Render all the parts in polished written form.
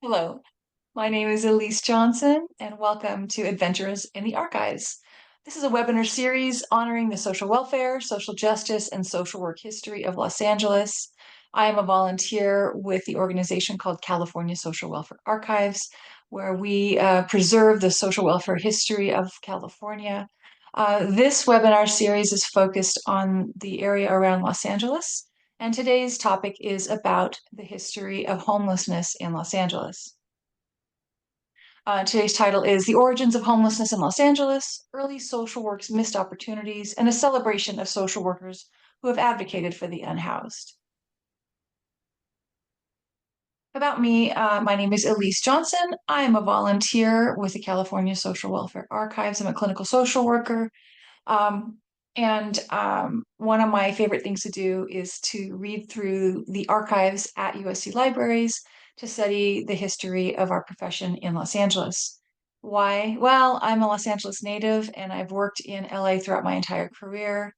Hello, my name is Elise Johnson, and welcome to Adventures in the Archives. This is a webinar series honoring the social welfare, social justice, and social work history of Los Angeles. I am a volunteer with the organization called California Social Welfare Archives, where we preserve the social welfare history of California. This webinar series is focused on the area around Los Angeles. And today's topic is about the history of homelessness in Los Angeles. Today's title is The Origins of Homelessness in Los Angeles, Early Social Work's Missed Opportunities, and a celebration of social workers who have advocated for the unhoused. About me, my name is Elise Johnson. I am a volunteer with the California Social Welfare Archives. I'm a clinical social worker. Um, and one of my favorite things to do is to read through the archives at USC libraries to study the history of our profession in Los Angeles. Why? Well, I'm a Los Angeles native and I've worked in LA throughout my entire career,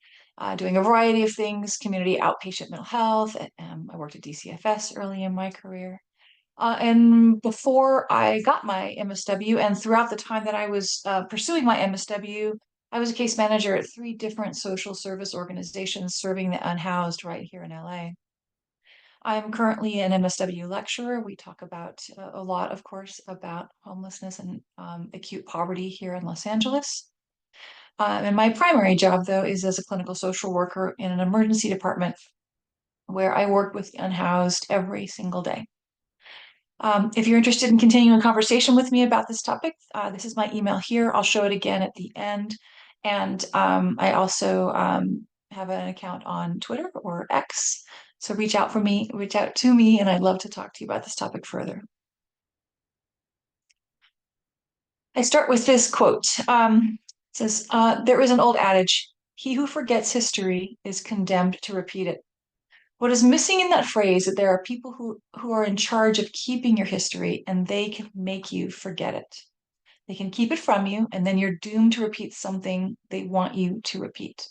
doing a variety of things, community outpatient mental health. I worked at DCFS early in my career. And before I got my MSW, and throughout the time that I was pursuing my MSW, I was a case manager at three different social service organizations serving the unhoused right here in LA. I'm currently an MSW lecturer. We talk about a lot, of course, about homelessness and acute poverty here in Los Angeles. And my primary job, though, is as a clinical social worker in an emergency department where I work with the unhoused every single day. If you're interested in continuing a conversation with me about this topic, this is my email here. I'll show it again at the end. And I also have an account on Twitter or X. So reach out to me, and I'd love to talk to you about this topic further. I start with this quote. It says, there is an old adage, he who forgets history is condemned to repeat it. What is missing in that phrase is that there are people who are in charge of keeping your history and they can make you forget it. They can keep it from you, and then you're doomed to repeat something they want you to repeat.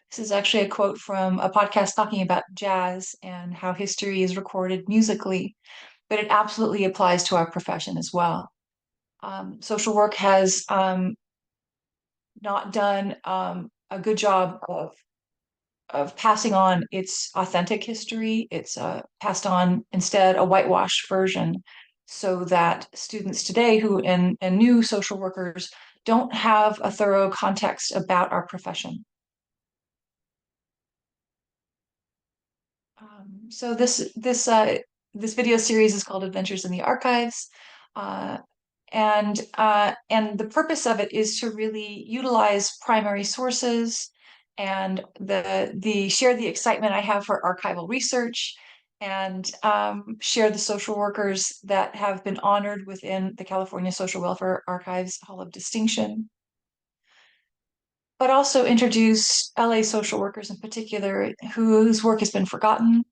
This is actually a quote from a podcast talking about jazz and how history is recorded musically, but it absolutely applies to our profession as well. Social work has not done a good job of passing on its authentic history. It's passed on instead a whitewashed version so that students today and new social workers don't have a thorough context about our profession. So this video series is called Adventures in the Archives. Uh, and the purpose of it is to really utilize primary sources and the share the excitement I have for archival research and share the social workers that have been honored within the California Social Welfare Archives Hall of Distinction, but also introduce LA social workers in particular whose work has been forgotten,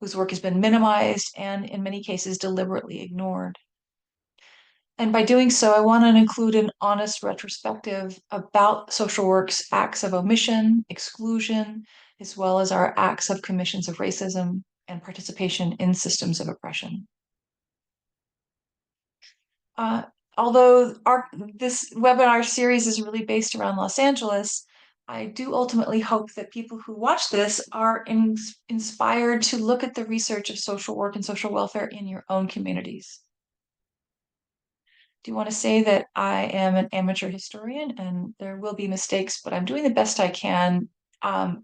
whose work has been minimized, and in many cases deliberately ignored. And by doing so, I want to include an honest retrospective about social work's acts of omission, exclusion, as well as our acts of commissions of racism and participation in systems of oppression. Uh, Although this webinar series is really based around Los Angeles, I do ultimately hope that people who watch this are inspired to look at the research of social work and social welfare in your own communities. Do want to say that I am an amateur historian and there will be mistakes, but I'm doing the best I can,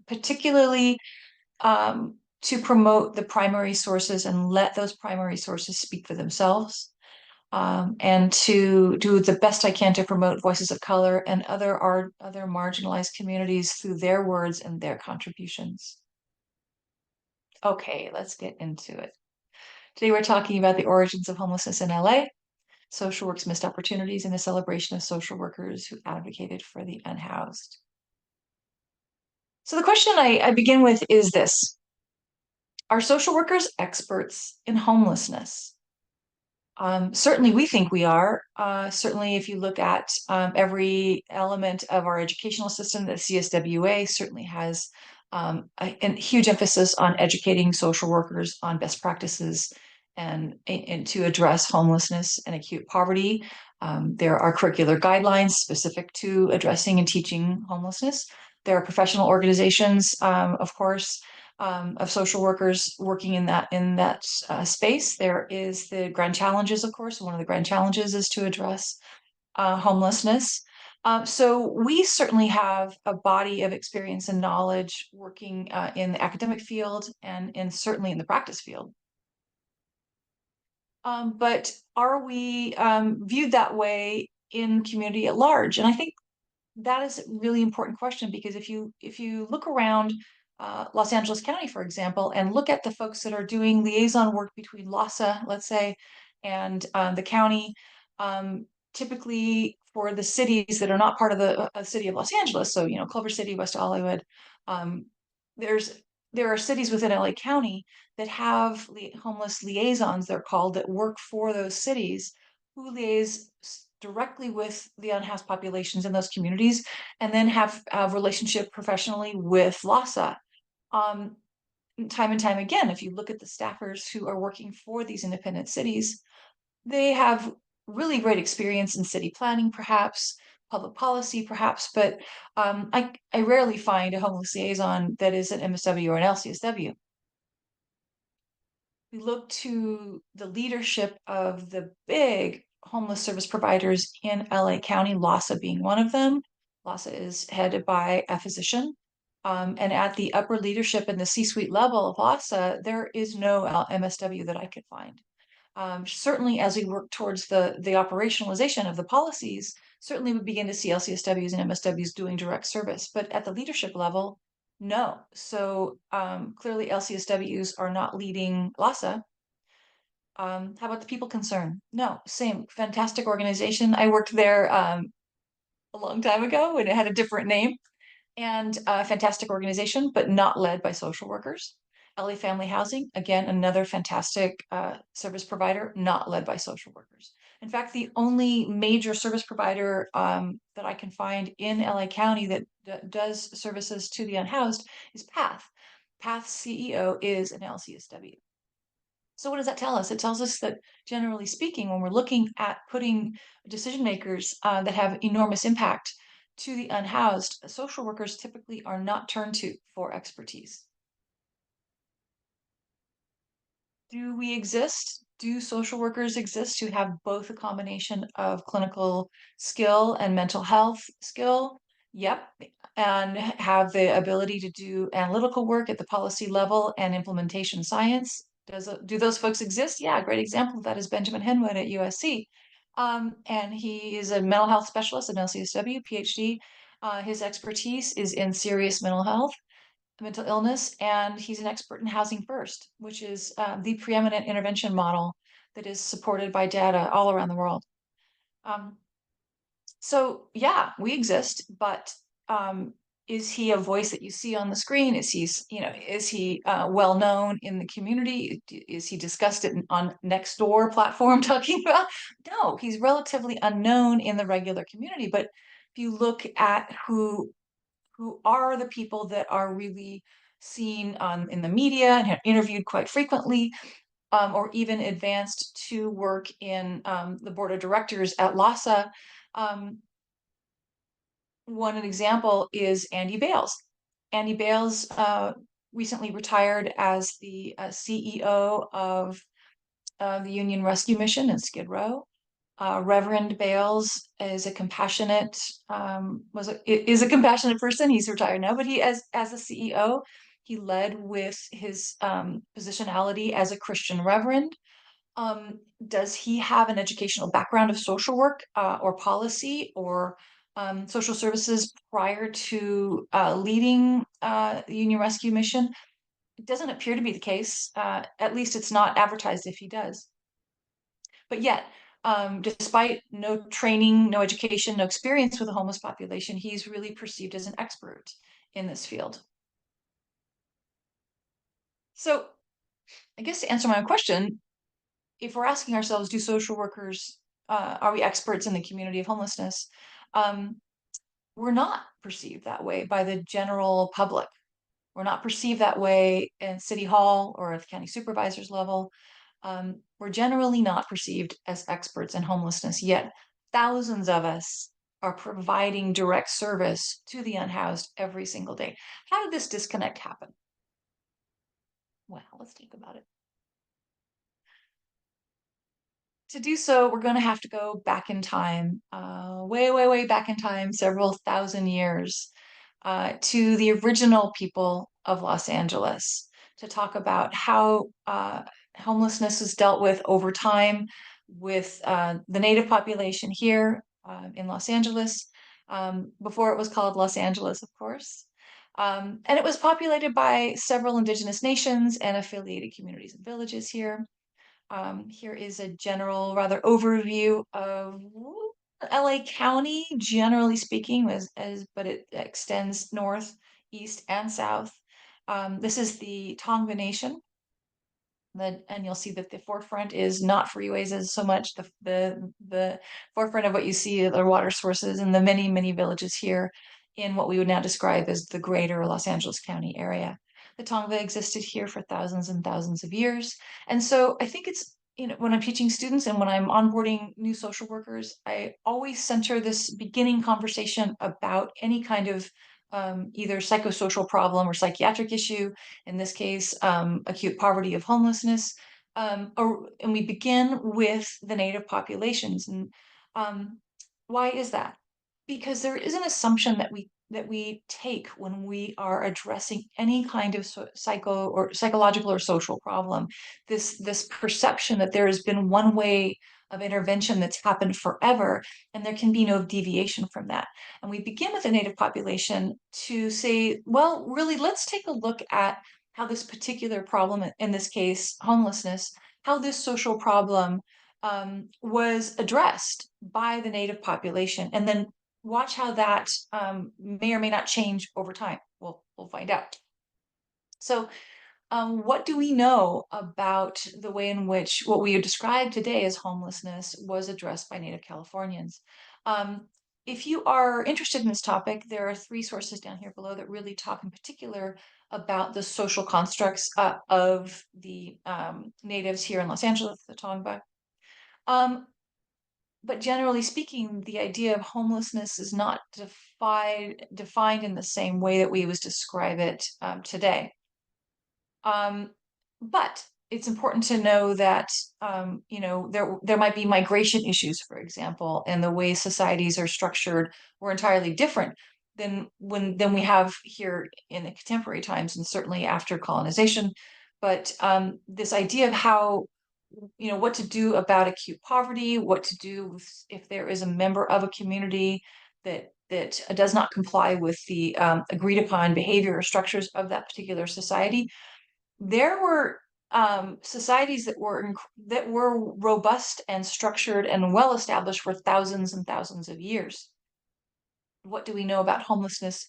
particularly to promote the primary sources and let those primary sources speak for themselves, and to do the best I can to promote voices of color and other marginalized communities through their words and their contributions. Okay, let's get into it. Today we're talking about the origins of homelessness in LA. Social work's missed opportunities in a celebration of social workers who advocated for the unhoused. So the question I begin with is this: are social workers experts in homelessness? Certainly we think we are. Certainly if you look at every element of our educational system, the CSWA certainly has a huge emphasis on educating social workers on best practices and to address homelessness and acute poverty. There are curricular guidelines specific to addressing and teaching homelessness. There are professional organizations, of course, of social workers working in that space. There is the grand challenges, of course. One of the grand challenges is to address homelessness. So we certainly have a body of experience and knowledge working in the academic field and certainly in the practice field. But are we viewed that way in the community at large? And I think that is a really important question, because if you look around Los Angeles County, for example, and look at the folks that are doing liaison work between LAHSA, let's say, and the county, typically for the cities that are not part of the city of Los Angeles, so Culver City, West Hollywood, um, there's there are cities within LA County that have homeless liaisons, they're called, that work for those cities, who liaise directly with the unhoused populations in those communities, and then have a relationship professionally with LAHSA. Um, Time and time again, if you look at the staffers who are working for these independent cities, they have really great experience in city planning, perhaps, public policy, perhaps, but I rarely find a homeless liaison that is an MSW or an LCSW. We look to the leadership of the big homeless service providers in LA County, LAHSA being one of them. LAHSA is headed by a physician. And at the upper leadership and the C-suite level of LAHSA, there is no MSW that I could find. Certainly, as we work towards the operationalization of the policies, certainly we begin to see LCSWs and MSWs doing direct service, but at the leadership level, no. So clearly LCSWs are not leading LAHSA. How about the people concerned? No, same, fantastic organization. I worked there a long time ago when it had a different name, and a fantastic organization, but not led by social workers. LA Family Housing, again, another fantastic service provider, not led by social workers. In fact, the only major service provider that I can find in LA County that does services to the unhoused is PATH. PATH's CEO is an LCSW. So what does that tell us? It tells us that, generally speaking, when we're looking at putting decision makers that have enormous impact to the unhoused, social workers typically are not turned to for expertise. Do we exist? Do social workers exist who have both a combination of clinical skill and mental health skill? Yep. And have the ability to do analytical work at the policy level and implementation science? Do those folks exist? Yeah, a great example of that is Benjamin Henwood at USC. And he is a mental health specialist, an LCSW, PhD. His expertise is in serious mental illness, and he's an expert in housing first, which is the preeminent intervention model that is supported by data all around the world. Um, so yeah, we exist, but is he a voice that you see on the screen? Is he well known in the community? Is he discussed it on Nextdoor platform talking about? No, he's relatively unknown in the regular community. But if you look at who are the people that are really seen in the media and have interviewed quite frequently, or even advanced to work in the board of directors at LAHSA. Um, One example is Andy Bales. Andy Bales recently retired as the CEO of the Union Rescue Mission in Skid Row. Reverend Bales is a compassionate is a compassionate person. He's retired now, but he as a CEO, he led with his positionality as a Christian reverend. Does he have an educational background of social work or policy or social services prior to leading the Union Rescue Mission? It doesn't appear to be the case. At least it's not advertised if he does. But yet, despite no training, no education, no experience with the homeless population, he's really perceived as an expert in this field. So I guess to answer my own question, if we're asking ourselves, do social workers, are we experts in the community of homelessness? We're not perceived that way by the general public. We're not perceived that way in City Hall or at the county supervisor's level. we're generally not perceived as experts in homelessness, yet thousands of us are providing direct service to the unhoused every single day. How did this disconnect happen? Well, let's think about it. To do so, we're going to have to go back in time, way, way, way back in time, several thousand years, to the original people of Los Angeles to talk about how homelessness is dealt with over time with the native population here in Los Angeles, before it was called Los Angeles, of course. And it was populated by several indigenous nations and affiliated communities and villages here. Here is a general, rather overview of LA County, generally speaking, but it extends north, east, and south. This is the Tongva Nation. And you'll see that the forefront is not freeways as so much. The forefront of what you see are the water sources and the many, many villages here in what we would now describe as the greater Los Angeles County area. The Tongva existed here for thousands and thousands of years. And so I think it's, when I'm teaching students and when I'm onboarding new social workers, I always center this beginning conversation about any kind of either psychosocial problem or psychiatric issue, in this case, acute poverty of homelessness. And we begin with the native populations. And um, why is that? Because there is an assumption that we take when we are addressing any kind of psychological or social problem. This perception that there has been one way of intervention that's happened forever, and there can be no deviation from that. And we begin with the native population to say, well, really, let's take a look at how this particular problem, in this case, homelessness, how this social problem was addressed by the native population, and then watch how that may or may not change over time. We'll find out. So what do we know about the way in which what we describe today as homelessness was addressed by Native Californians? If you are interested in this topic, there are three sources down here below that really talk in particular about the social constructs of the natives here in Los Angeles, the Tongva. But generally speaking, the idea of homelessness is not defined in the same way that we always describe it today. But it's important to know that there might be migration issues, for example, and the way societies are structured were entirely different than we have here in the contemporary times, and certainly after colonization. But this idea of how what to do about acute poverty, what to do if there is a member of a community that does not comply with the agreed upon behavior or structures of that particular society. There were societies that were robust and structured and well established for thousands and thousands of years. What do we know about homelessness?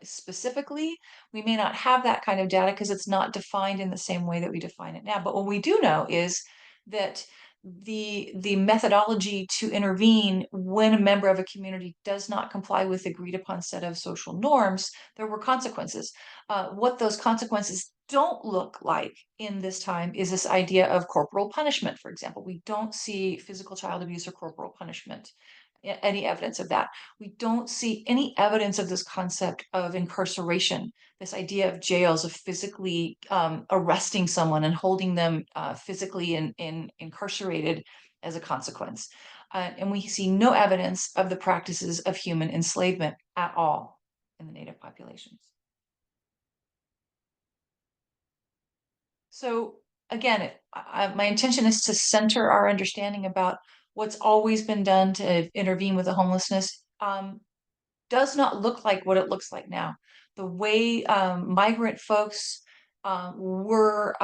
Specifically, we may not have that kind of data because it's not defined in the same way that we define it now. But what we do know is that the methodology to intervene when a member of a community does not comply with agreed upon set of social norms, there were consequences. What those consequences don't look like in this time is this idea of corporal punishment, for example. We don't see physical child abuse or corporal punishment, any evidence of that. We don't see any evidence of this concept of incarceration, this idea of jails, of physically arresting someone and holding them physically incarcerated as a consequence. And we see no evidence of the practices of human enslavement at all in the native populations. So again, my intention is to center our understanding about what's always been done to intervene with the homelessness does not look like what it looks like now. The way migrant folks were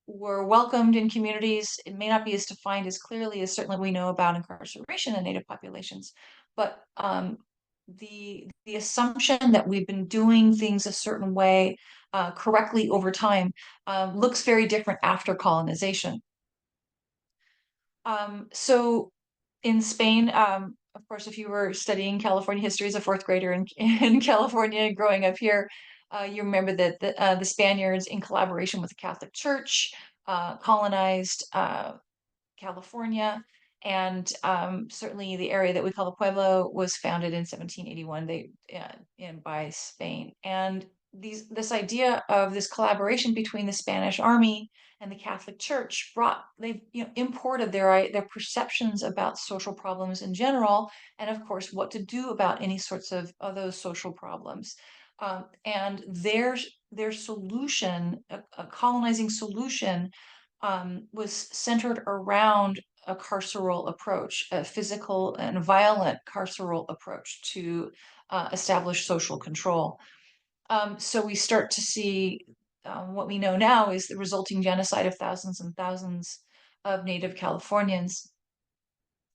welcomed in communities, it may not be as defined as clearly as certainly we know about incarceration in native populations, but the assumption that we've been doing things a certain way correctly over time looks very different after colonization. So in Spain, of course, if you were studying California history as a fourth grader in California growing up here, you remember that the Spaniards, in collaboration with the Catholic Church, colonized California, and certainly the area that we call the Pueblo was founded in 1781 by Spain. And this idea of this collaboration between the Spanish army and the Catholic Church they imported their perceptions about social problems in general, and of course what to do about any sorts of those social problems. And their solution, a colonizing solution, was centered around a carceral approach, a physical and violent carceral approach to establish social control. So we start to see what we know now is the resulting genocide of thousands and thousands of Native Californians,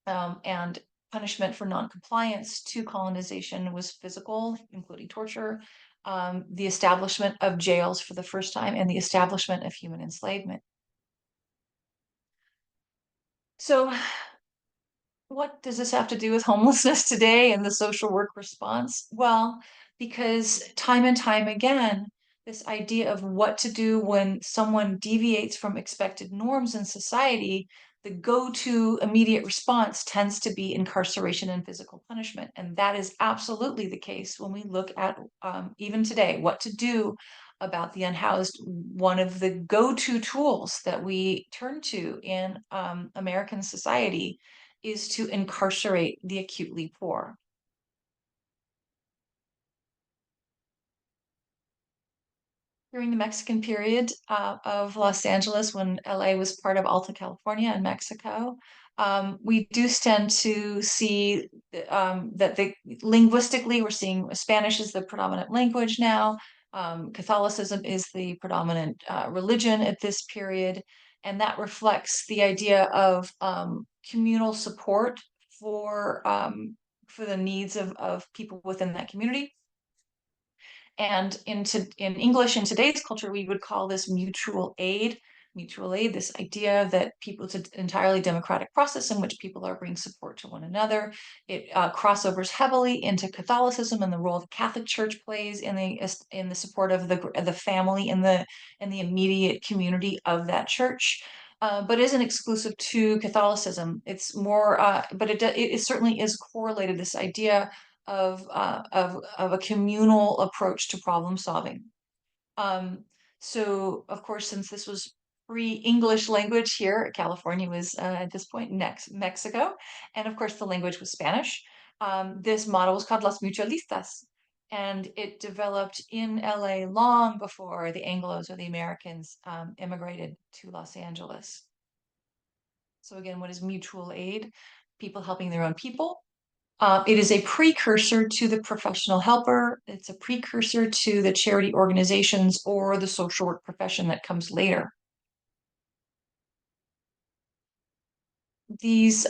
and punishment for noncompliance to colonization was physical, including torture, the establishment of jails for the first time, and the establishment of human enslavement. So what does this have to do with homelessness today and the social work response? Well, because time and time again, this idea of what to do when someone deviates from expected norms in society, the go-to immediate response tends to be incarceration and physical punishment. And that is absolutely the case when we look at even today, what to do about the unhoused. One of the go-to tools that we turn to in American society is to incarcerate the acutely poor. During the Mexican period of Los Angeles, when LA was part of Alta California and Mexico, we do tend to see that linguistically, we're seeing Spanish is the predominant language now. Catholicism is the predominant religion at this period, and that reflects the idea of communal support for the needs of people within that community. And in English, in today's culture, we would call this mutual aid. Mutual aid, this idea that it's an entirely democratic process in which people are bringing support to one another. It crossovers heavily into Catholicism and the role the Catholic Church plays in the support of the family and the immediate community of that church. But isn't exclusive to Catholicism. It's more, but it certainly is correlated. This idea of a communal approach to problem solving. So, of course, since this was pre-English language here, California was at this point next Mexico, and of course the language was Spanish. This model was called Las Mutualistas, and it developed in LA long before the Anglos or the Americans immigrated to Los Angeles. So again, what is mutual aid? People helping their own people. It is a precursor to the professional helper. It's a precursor to the charity organizations or the social work profession that comes later. This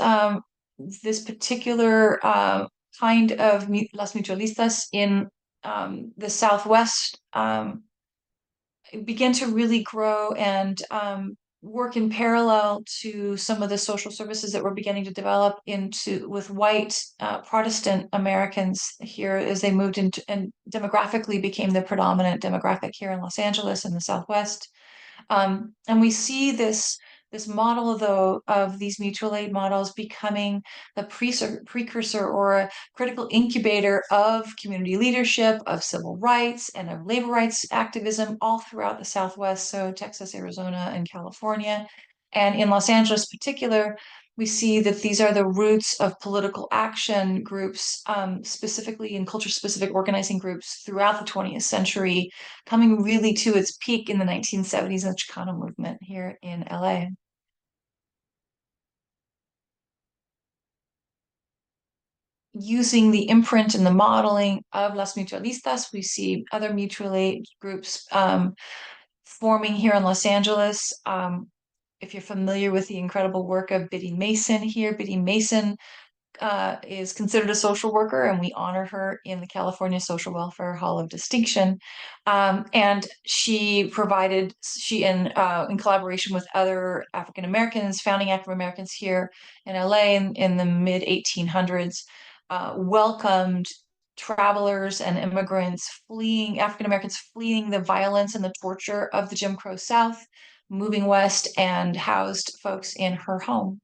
particular kind of Las Mutualistas in the Southwest began to really grow and work in parallel to some of the social services that were beginning to develop with white Protestant Americans here as they moved into and demographically became the predominant demographic here in Los Angeles and the Southwest. And we see this model, though, of these mutual aid models becoming the precursor or a critical incubator of community leadership, of civil rights, and of labor rights activism all throughout the Southwest, so Texas, Arizona, and California. And in Los Angeles, in particular, we see that these are the roots of political action groups, specifically in culture-specific organizing groups throughout the 20th century, coming really to its peak in the 1970s in the Chicano movement here in LA. Using the imprint and the modeling of Las Mutualistas, we see other mutual aid groups forming here in Los Angeles. If you're familiar with the incredible work of Biddy Mason here, Biddy Mason is considered a social worker, and we honor her in the California Social Welfare Hall of Distinction. And she in collaboration with other African Americans, founding African Americans here in LA in the mid 1800s, welcomed travelers and immigrants African Americans fleeing the violence and the torture of the Jim Crow South, moving west and housed folks in her home.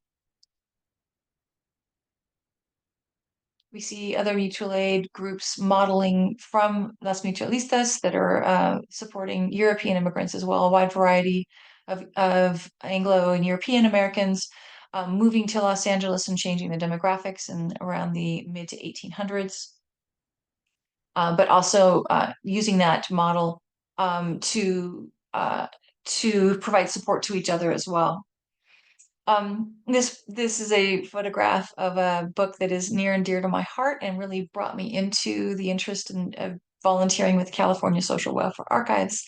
We see other mutual aid groups modeling from Las Mutualistas that are supporting European immigrants as well, a wide variety of Anglo and European Americans moving to Los Angeles and changing the demographics in around the mid to 1800s, but also using that model to provide support to each other as well. This is a photograph of a book that is near and dear to my heart and really brought me into the interest in volunteering with California Social Welfare Archives.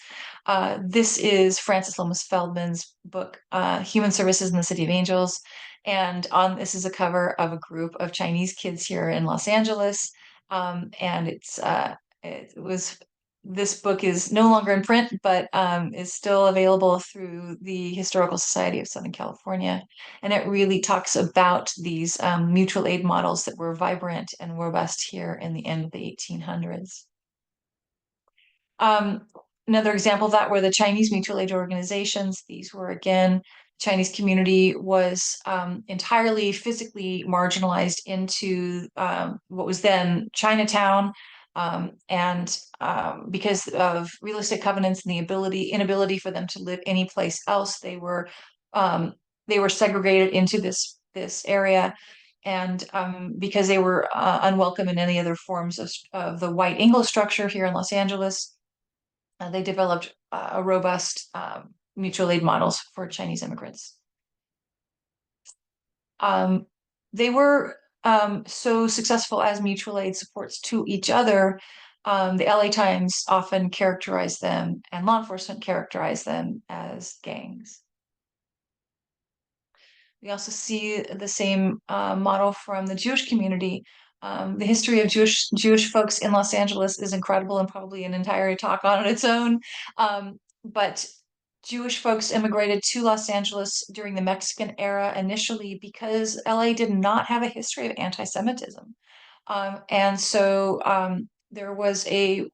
This is Frances Lomas Feldman's book, Human Services in the City of Angels. And on this is a cover of a group of Chinese kids here in Los Angeles. And it was this book is no longer in print, but is still available through the Historical Society of Southern California. And it really talks about these mutual aid models that were vibrant and robust here in the end of the 1800s. Um, Another example of that were the Chinese mutual aid organizations. These were, again, Chinese community was entirely physically marginalized into what was then Chinatown. Because of real estate covenants and the inability for them to live anyplace else, they were segregated into this area. And because they were unwelcome in any other forms of the white English structure here in Los Angeles, they developed a robust mutual aid models for Chinese immigrants. They were so successful as mutual aid supports to each other. The LA Times often characterized them, and law enforcement characterized them as gangs. We also see the same model from the Jewish community. The history of Jewish folks in Los Angeles is incredible and probably an entire talk on its own. But Jewish folks immigrated to Los Angeles during the Mexican era initially because LA did not have a history of anti-Semitism. And so there was a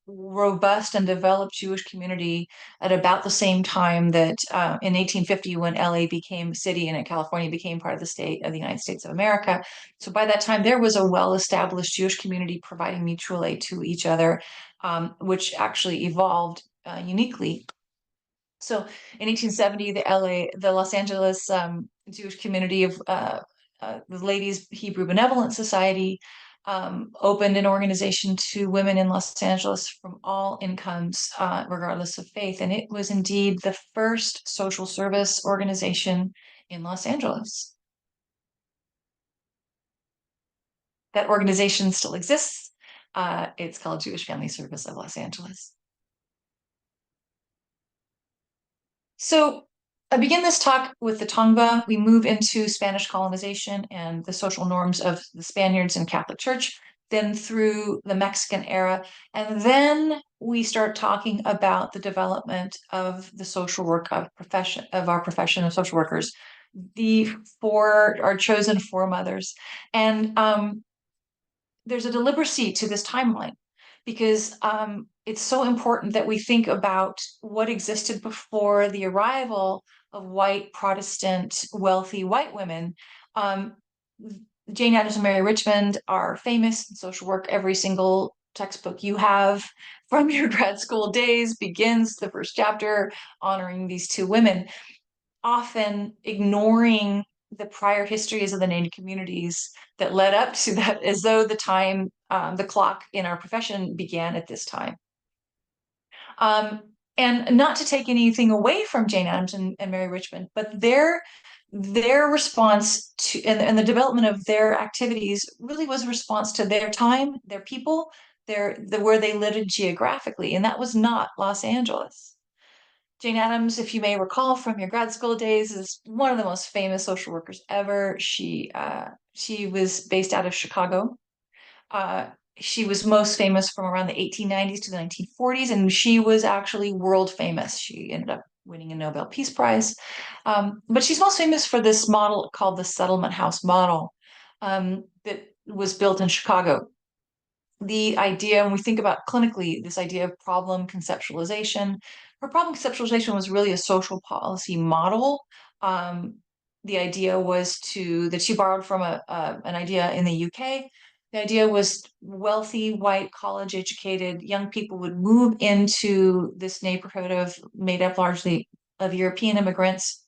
robust and developed Jewish community at about the same time that in 1850, when LA became a city and California became part of the state of the United States of America. So by that time, there was a well-established Jewish community providing mutual aid to each other, which actually evolved uniquely. So in 1870, the Los Angeles Jewish community of the Ladies Hebrew Benevolent Society opened an organization to women in Los Angeles from all incomes, regardless of faith. And it was indeed the first social service organization in Los Angeles. That organization still exists. It's called Jewish Family Service of Los Angeles. So I begin this talk with the Tongva. We move into Spanish colonization and the social norms of the Spaniards and Catholic Church, then through the Mexican era. And then we start talking about the development of the social work of our profession of social workers, our chosen foremothers. And there's a deliberacy to this timeline because it's so important that we think about what existed before the arrival of white Protestant wealthy white women. Jane Addams and Mary Richmond are famous in social work. Every single textbook you have from your grad school days begins the first chapter honoring these two women, often ignoring the prior histories of the Native communities that led up to that, as though the clock in our profession began at this time. And not to take anything away from Jane Addams and Mary Richmond, but their response to and the development of their activities really was a response to their time, their people, where they lived geographically, and that was not Los Angeles. Jane Addams, if you may recall from your grad school days, is one of the most famous social workers ever. She was based out of Chicago. She was most famous from around the 1890s to the 1940s, and she was actually world famous. She ended up winning a Nobel Peace Prize. But she's most famous for this model called the settlement house model that was built in Chicago. The idea, when we think about clinically, this idea of problem conceptualization, her problem conceptualization was really a social policy model. Um, the idea was that she borrowed from an idea in the UK. The idea was wealthy, white, college-educated young people would move into this neighborhood of made up largely of European immigrants,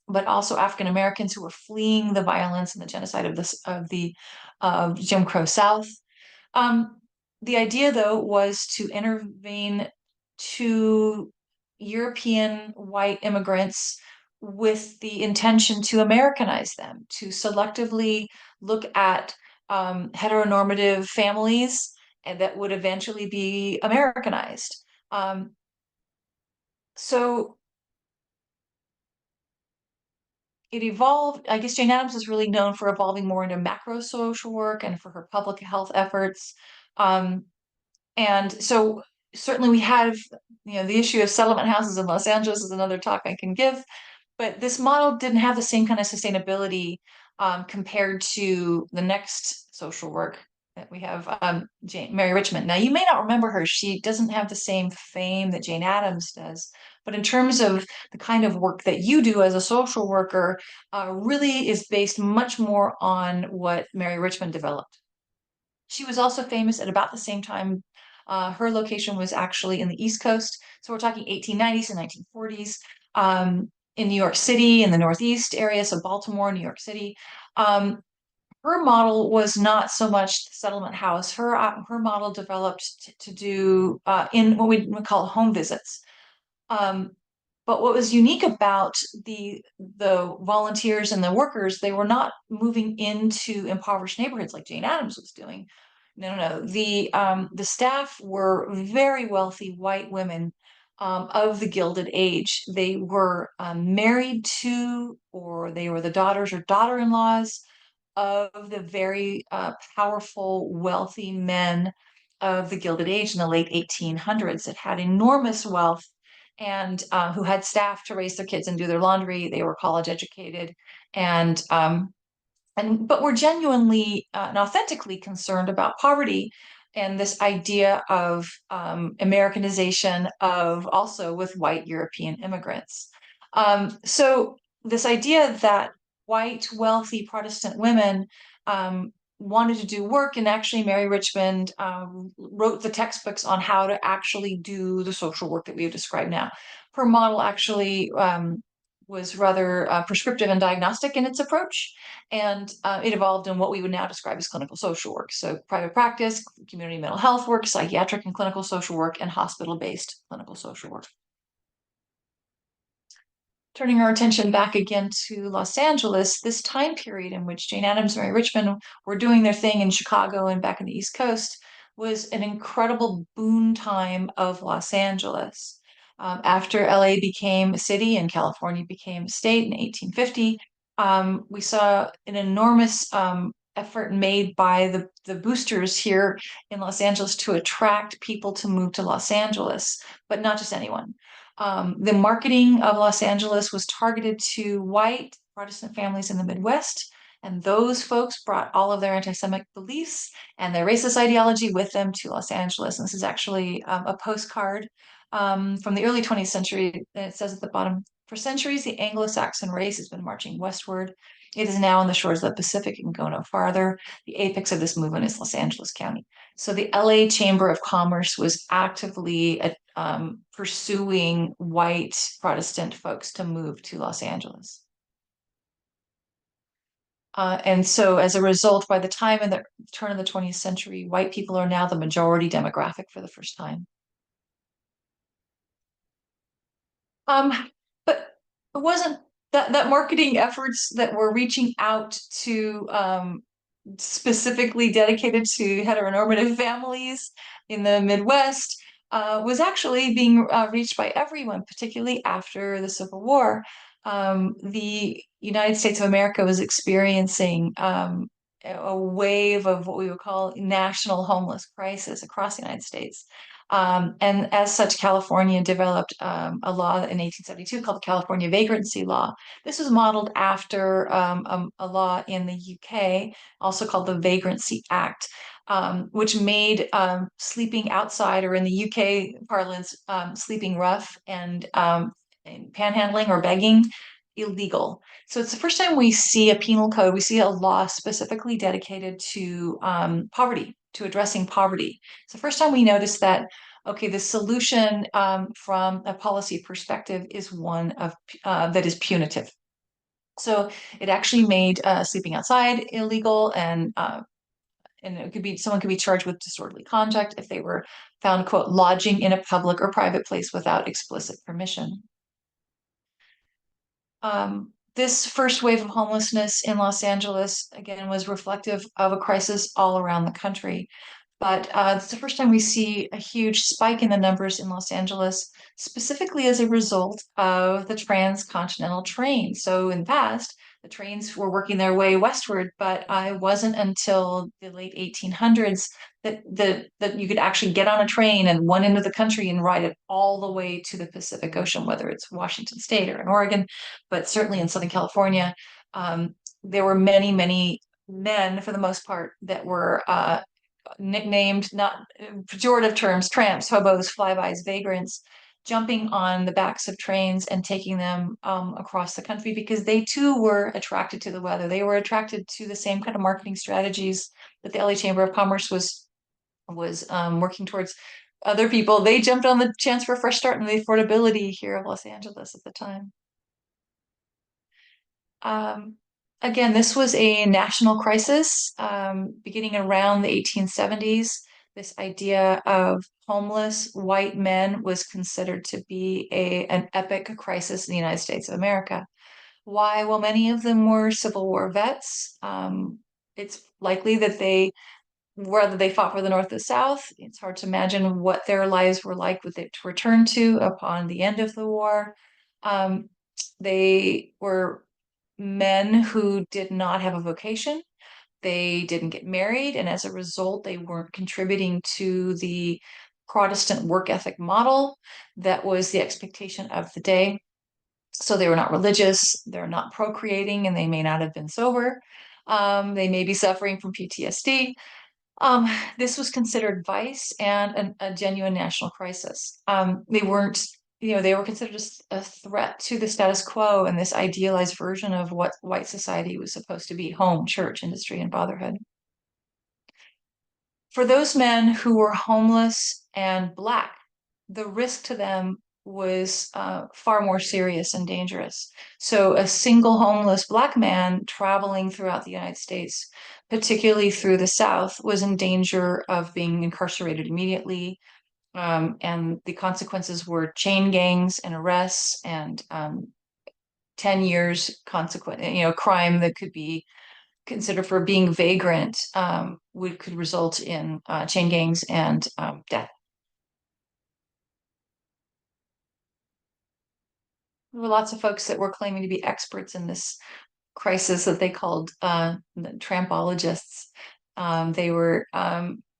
but also African Americans who were fleeing the violence and the genocide of the Jim Crow South. Um, the idea, though, was to intervene to European white immigrants with the intention to Americanize them, to selectively look at heteronormative families and that would eventually be Americanized. Um, so it evolved. I guess Jane Addams is really known for evolving more into macro social work and for her public health efforts. Um, And so certainly we have, the issue of settlement houses in Los Angeles is another talk I can give, but this model didn't have the same kind of sustainability compared to the next social work that we have, Mary Richmond. Now, you may not remember her. She doesn't have the same fame that Jane Addams does, but in terms of the kind of work that you do as a social worker, really is based much more on what Mary Richmond developed. She was also famous at about the same time. Her location was actually in the East Coast. So we're talking 1890s and 1940s, in New York City, in the Northeast area, so Baltimore, New York City. Um, her model was not so much the settlement house. Her model developed to do in what we would call home visits. Um, but what was unique about the volunteers and the workers, they were not moving into impoverished neighborhoods like Jane Addams was doing. No, no, no. The staff were very wealthy white women of the Gilded Age. They were married to, or they were the daughters or daughter-in-laws of the very powerful, wealthy men of the Gilded Age in the late 1800s that had enormous wealth and who had staff to raise their kids and do their laundry. They were college educated and but were genuinely and authentically concerned about poverty and this idea of Americanization of also with white European immigrants. So this idea that white wealthy Protestant women wanted to do work, and actually Mary Richmond wrote the textbooks on how to actually do the social work that we have described now. Her model actually was rather prescriptive and diagnostic in its approach, and it evolved in what we would now describe as clinical social work. So private practice, community mental health work, psychiatric and clinical social work, and hospital-based clinical social work. Turning our attention back again to Los Angeles, this time period in which Jane Addams and Mary Richmond were doing their thing in Chicago and back in the East Coast was an incredible boon time of Los Angeles. After LA became a city and California became a state in 1850, we saw an enormous effort made by the boosters here in Los Angeles to attract people to move to Los Angeles, but not just anyone. The marketing of Los Angeles was targeted to white Protestant families in the Midwest, and those folks brought all of their anti-Semitic beliefs and their racist ideology with them to Los Angeles. And this is actually a postcard from the early 20th century. And it says at the bottom, "For centuries, the Anglo-Saxon race has been marching westward. It is now on the shores of the Pacific and can go no farther. The apex of this movement is Los Angeles County." So the LA Chamber of Commerce was actively pursuing white Protestant folks to move to Los Angeles. And so as a result, by the time in the turn of the 20th century, white people are now the majority demographic for the first time. Um, but it wasn't that marketing efforts that were reaching out to specifically dedicated to heteronormative families in the Midwest was actually being reached by everyone, particularly after the Civil War. The United States of America was experiencing a wave of what we would call national homeless crisis across the United States. And as such, California developed a law in 1872 called the California Vagrancy Law. This was modeled after a law in the UK, also called the Vagrancy Act, which made sleeping outside, or in the UK parlance, sleeping rough and panhandling or begging, illegal. So it's the first time we see a penal code, we see a law specifically dedicated to poverty, to addressing poverty. It's the first time we notice that, okay, the solution from a policy perspective is one of that is punitive. So it actually made sleeping outside illegal, and it could be, someone could be charged with disorderly conduct if they were found, quote, lodging in a public or private place without explicit permission. This first wave of homelessness in Los Angeles, again, was reflective of a crisis all around the country. But it's the first time we see a huge spike in the numbers in Los Angeles, specifically as a result of the transcontinental train. So in the past, the trains were working their way westward, but it wasn't until the late 1800s that you could actually get on a train and one end of the country and ride it all the way to the Pacific Ocean, whether it's Washington State or in Oregon, but certainly in Southern California. There were many, many men, for the most part, that were nicknamed, not pejorative terms, tramps, hobos, flybys, vagrants, jumping on the backs of trains and taking them across the country because they too were attracted to the weather. They were attracted to the same kind of marketing strategies that the LA Chamber of Commerce was working towards other people. They jumped on the chance for a fresh start and the affordability here of Los Angeles at the time. Um, Again, this was a national crisis beginning around the 1870s. This idea of homeless white men was considered to be an epic crisis in the United States of America. Why? Well, many of them were Civil War vets. It's likely that whether they fought for the North or the South, it's hard to imagine what their lives were like with it to return to upon the end of the war. Um, they were men who did not have a vocation. They didn't get married, and as a result, they weren't contributing to the Protestant work ethic model that was the expectation of the day. So they were not religious, they're not procreating, and they may not have been sober. They may be suffering from PTSD. Um, this was considered vice and a genuine national crisis. They weren't, they were considered a threat to the status quo and this idealized version of what white society was supposed to be: home, church, industry, and fatherhood. For those men who were homeless and Black, the risk to them was far more serious and dangerous. So, a single homeless Black man traveling throughout the United States, particularly through the South, was in danger of being incarcerated immediately. And the consequences were chain gangs and arrests and 10 years consequent, crime that could be consider for being vagrant could result in chain gangs and death. There were lots of folks that were claiming to be experts in this crisis that they called the trampologists. They were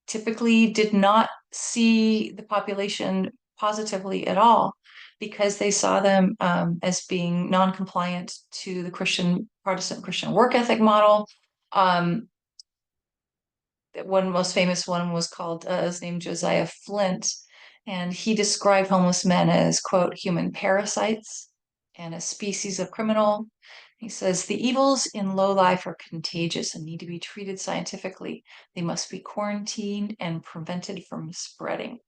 typically did not see the population positively at all because they saw them as being non-compliant to the Protestant Christian work ethic model. Um, One most famous one was called his name Josiah Flint, and he described homeless men as, quote, human parasites and a species of criminal. He says the evils in low life are contagious and need to be treated scientifically. They must be quarantined and prevented from spreading.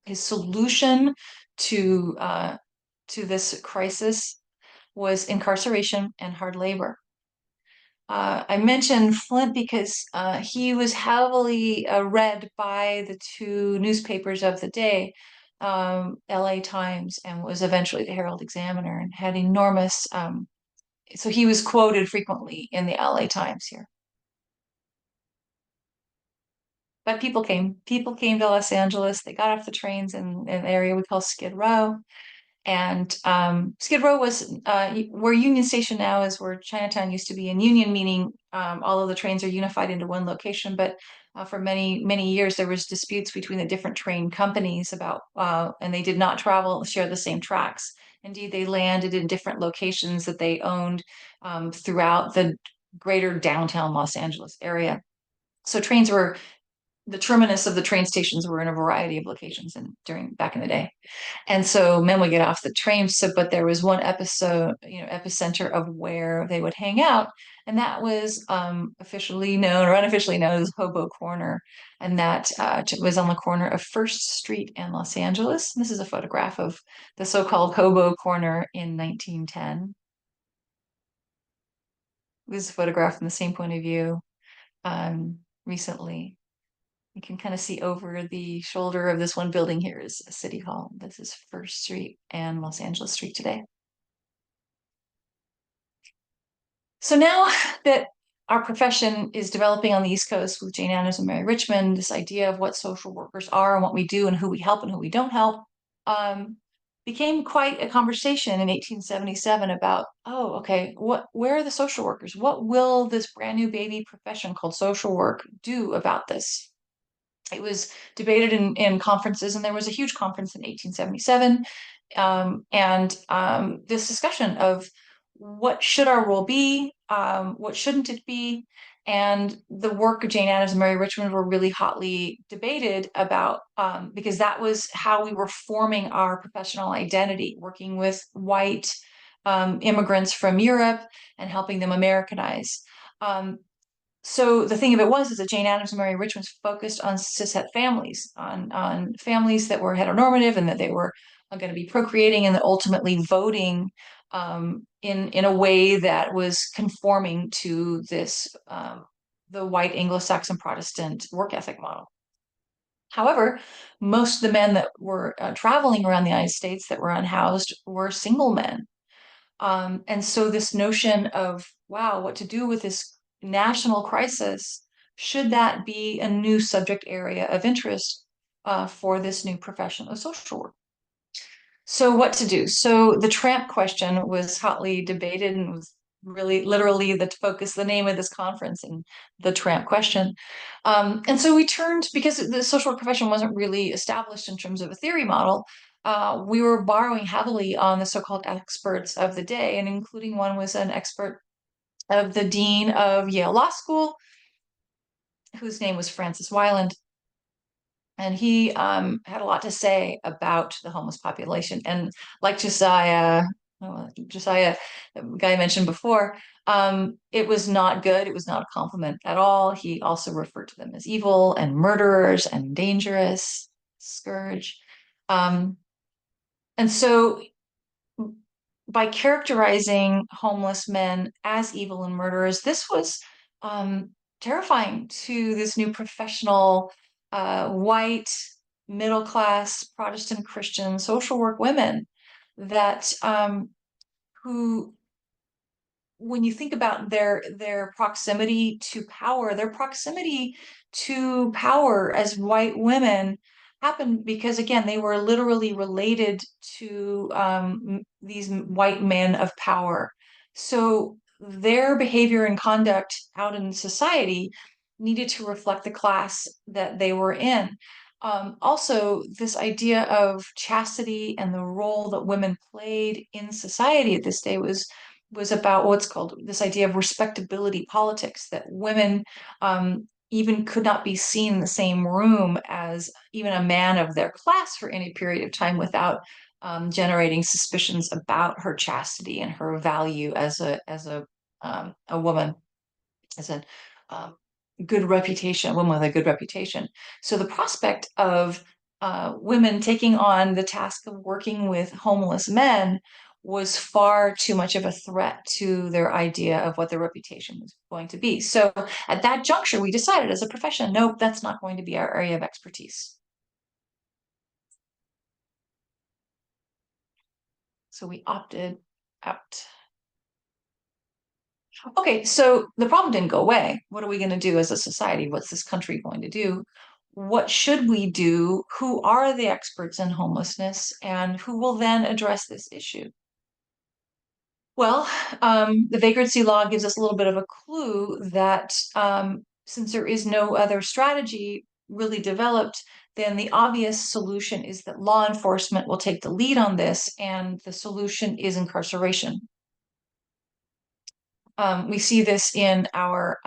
His solution to this crisis was incarceration and hard labor. I mentioned Flint because he was heavily read by the two newspapers of the day, LA Times, and was eventually the Herald Examiner, and had enormous, so he was quoted frequently in the LA Times here. But people came. People came to Los Angeles. They got off the trains in an area we call Skid Row. And Skid Row was where Union Station now is, where Chinatown used to be in Union, meaning all of the trains are unified into one location. But for many, many years, there was disputes between the different train companies about, and they did not share the same tracks. Indeed, they landed in different locations that they owned throughout the greater downtown Los Angeles area. So trains were the terminus of the train stations were in a variety of locations and during back in the day. And so men would get off the train. So, but there was one epicenter of where they would hang out. And that was officially known or unofficially known as Hobo Corner. And that was on the corner of First Street and Los Angeles. And this is a photograph of the so-called Hobo Corner in 1910. It was photographed from the same point of view recently. You can kind of see over the shoulder of this one building here is City Hall. This is First Street and Los Angeles Street today. So now that our profession is developing on the East Coast with Jane Addams and Mary Richmond, this idea of what social workers are and what we do and who we help and who we don't help, became quite a conversation in 1877 about, oh, okay, where are the social workers? What will this brand new baby profession called social work do about this? It was debated in conferences, and there was a huge conference in 1877. This discussion of what should our role be, what shouldn't it be, and the work of Jane Addams and Mary Richmond were really hotly debated about because that was how we were forming our professional identity, working with white immigrants from Europe and helping them Americanize. So the thing of it was is that Jane Addams and Mary Richmond focused on cishet families, on families that were heteronormative and that they were going to be procreating and ultimately voting in a way that was conforming to this the white Anglo-Saxon Protestant work ethic model. However, most of the men that were traveling around the United States that were unhoused were single men. And so this notion of, wow, what to do with this national crisis, should that be a new subject area of interest for this new profession of social work? So what to do? So the tramp question was hotly debated and was really literally the name of this conference, and the tramp question. And so we turned, because the social work profession wasn't really established in terms of a theory model, we were borrowing heavily on the so-called experts of the day, and including one was an expert of the dean of Yale Law School, whose name was Francis Weiland. And he had a lot to say about the homeless population. And like Josiah, the guy I mentioned before, it was not good. It was not a compliment at all. He also referred to them as evil and murderers and dangerous, scourge. And so by characterizing homeless men as evil and murderers, this was terrifying to this new professional white middle class Protestant Christian social work women that who, when you think about their proximity to power, their proximity to power as white women happened because, again, they were literally related to these white men of power. So their behavior and conduct out in society needed to reflect the class that they were in. Also, this idea of chastity and the role that women played in society at this day was about what's called this idea of respectability politics, that women even could not be seen in the same room as even a man of their class for any period of time without generating suspicions about her chastity and her value as a woman, as a good reputation, a woman with a good reputation. So the prospect of women taking on the task of working with homeless men was far too much of a threat to their idea of what their reputation was going to be. So at that juncture, we decided as a profession, nope, that's not going to be our area of expertise. So we opted out. Okay, so the problem didn't go away. What are we going to do as a society? What's this country going to do? what should we do? Who are the experts in homelessness, and who will then address this issue? Well, the vagrancy law gives us a little bit of a clue that since there is no other strategy really developed, then the obvious solution is that law enforcement will take the lead on this, and the solution is incarceration. We see this in our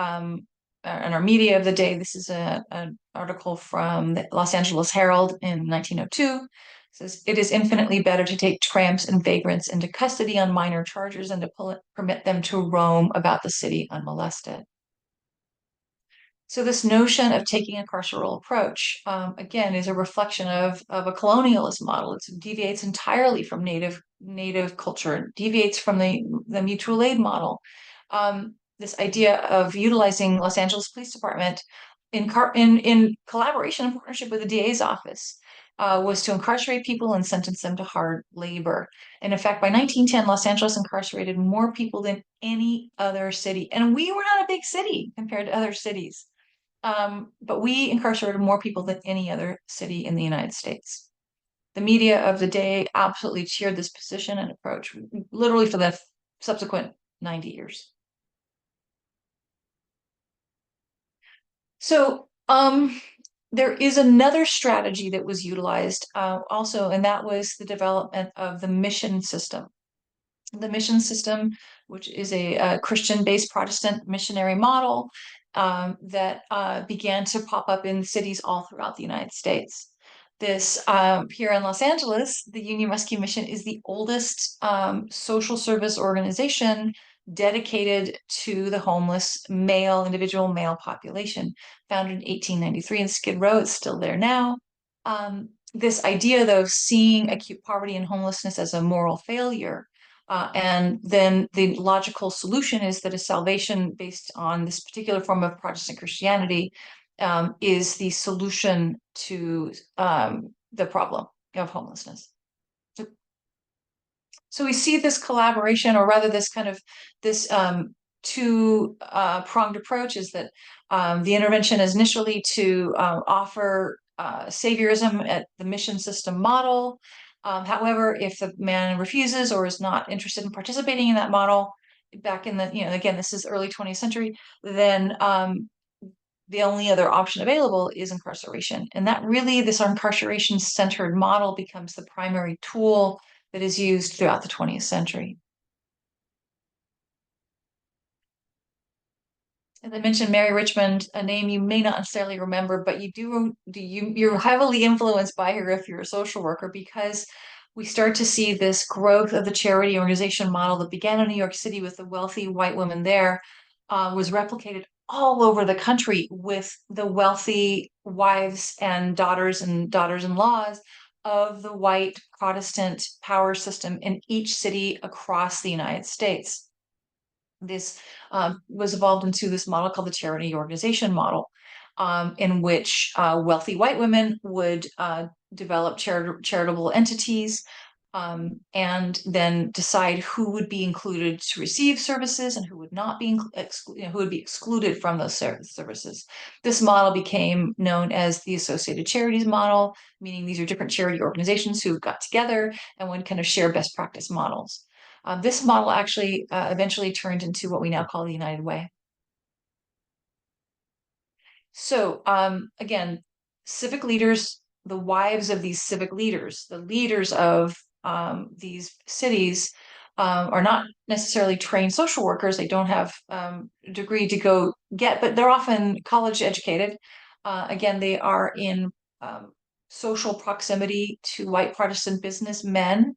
media of the day. This is an article from the Los Angeles Herald in 1902. It says it is infinitely better to take tramps and vagrants into custody on minor charges and to permit them to roam about the city unmolested. So this notion of taking a carceral approach, again, is a reflection of a colonialist model. It deviates entirely from native culture, deviates from the mutual aid model. This idea of utilizing Los Angeles Police Department in collaboration and partnership with the DA's office was to incarcerate people and sentence them to hard labor. And in fact, by 1910, Los Angeles incarcerated more people than any other city. And we were not a big city compared to other cities. But we incarcerated more people than any other city in the United States. The media of the day absolutely cheered this position and approach, literally for the subsequent 90 years. So, there is another strategy that was utilized also, and that was the development of the mission system. The mission system, which is a Christian-based Protestant missionary model that began to pop up in cities all throughout the United States. This here in Los Angeles, the Union Rescue Mission is the oldest social service organization dedicated to the homeless individual male population, founded in 1893 in Skid Row. It's still there now. This idea, though, of seeing acute poverty and homelessness as a moral failure, and then the logical solution is that a salvation based on this particular form of Protestant Christianity is the solution to the problem of homelessness. So we see this collaboration, or rather this two-pronged approach, is that the intervention is initially to offer saviorism at the mission system model. However, if the man refuses or is not interested in participating in that model, back in again, this is early 20th century, then the only other option available is incarceration. And that really, this incarceration-centered model becomes the primary tool that is used throughout the 20th century. As I mentioned, Mary Richmond, a name you may not necessarily remember, but you're heavily influenced by her if you're a social worker, because we start to see this growth of the charity organization model that began in New York City with the wealthy white women there, was replicated all over the country with the wealthy wives and daughters-in-laws of the white Protestant power system in each city across the United States. This was evolved into this model called the charity organization model, in which wealthy white women would develop charitable entities, and then decide who would be included to receive services and who would not be who would be excluded from those services. This model became known as the associated charities model, meaning these are different charity organizations who got together and would kind of share best practice models. This model actually eventually turned into what we now call the United Way. So again, civic leaders, the wives of these civic leaders, the leaders of these cities, are not necessarily trained social workers. They don't have a degree to go get, but they're often college educated. Again, they are in social proximity to white Protestant businessmen.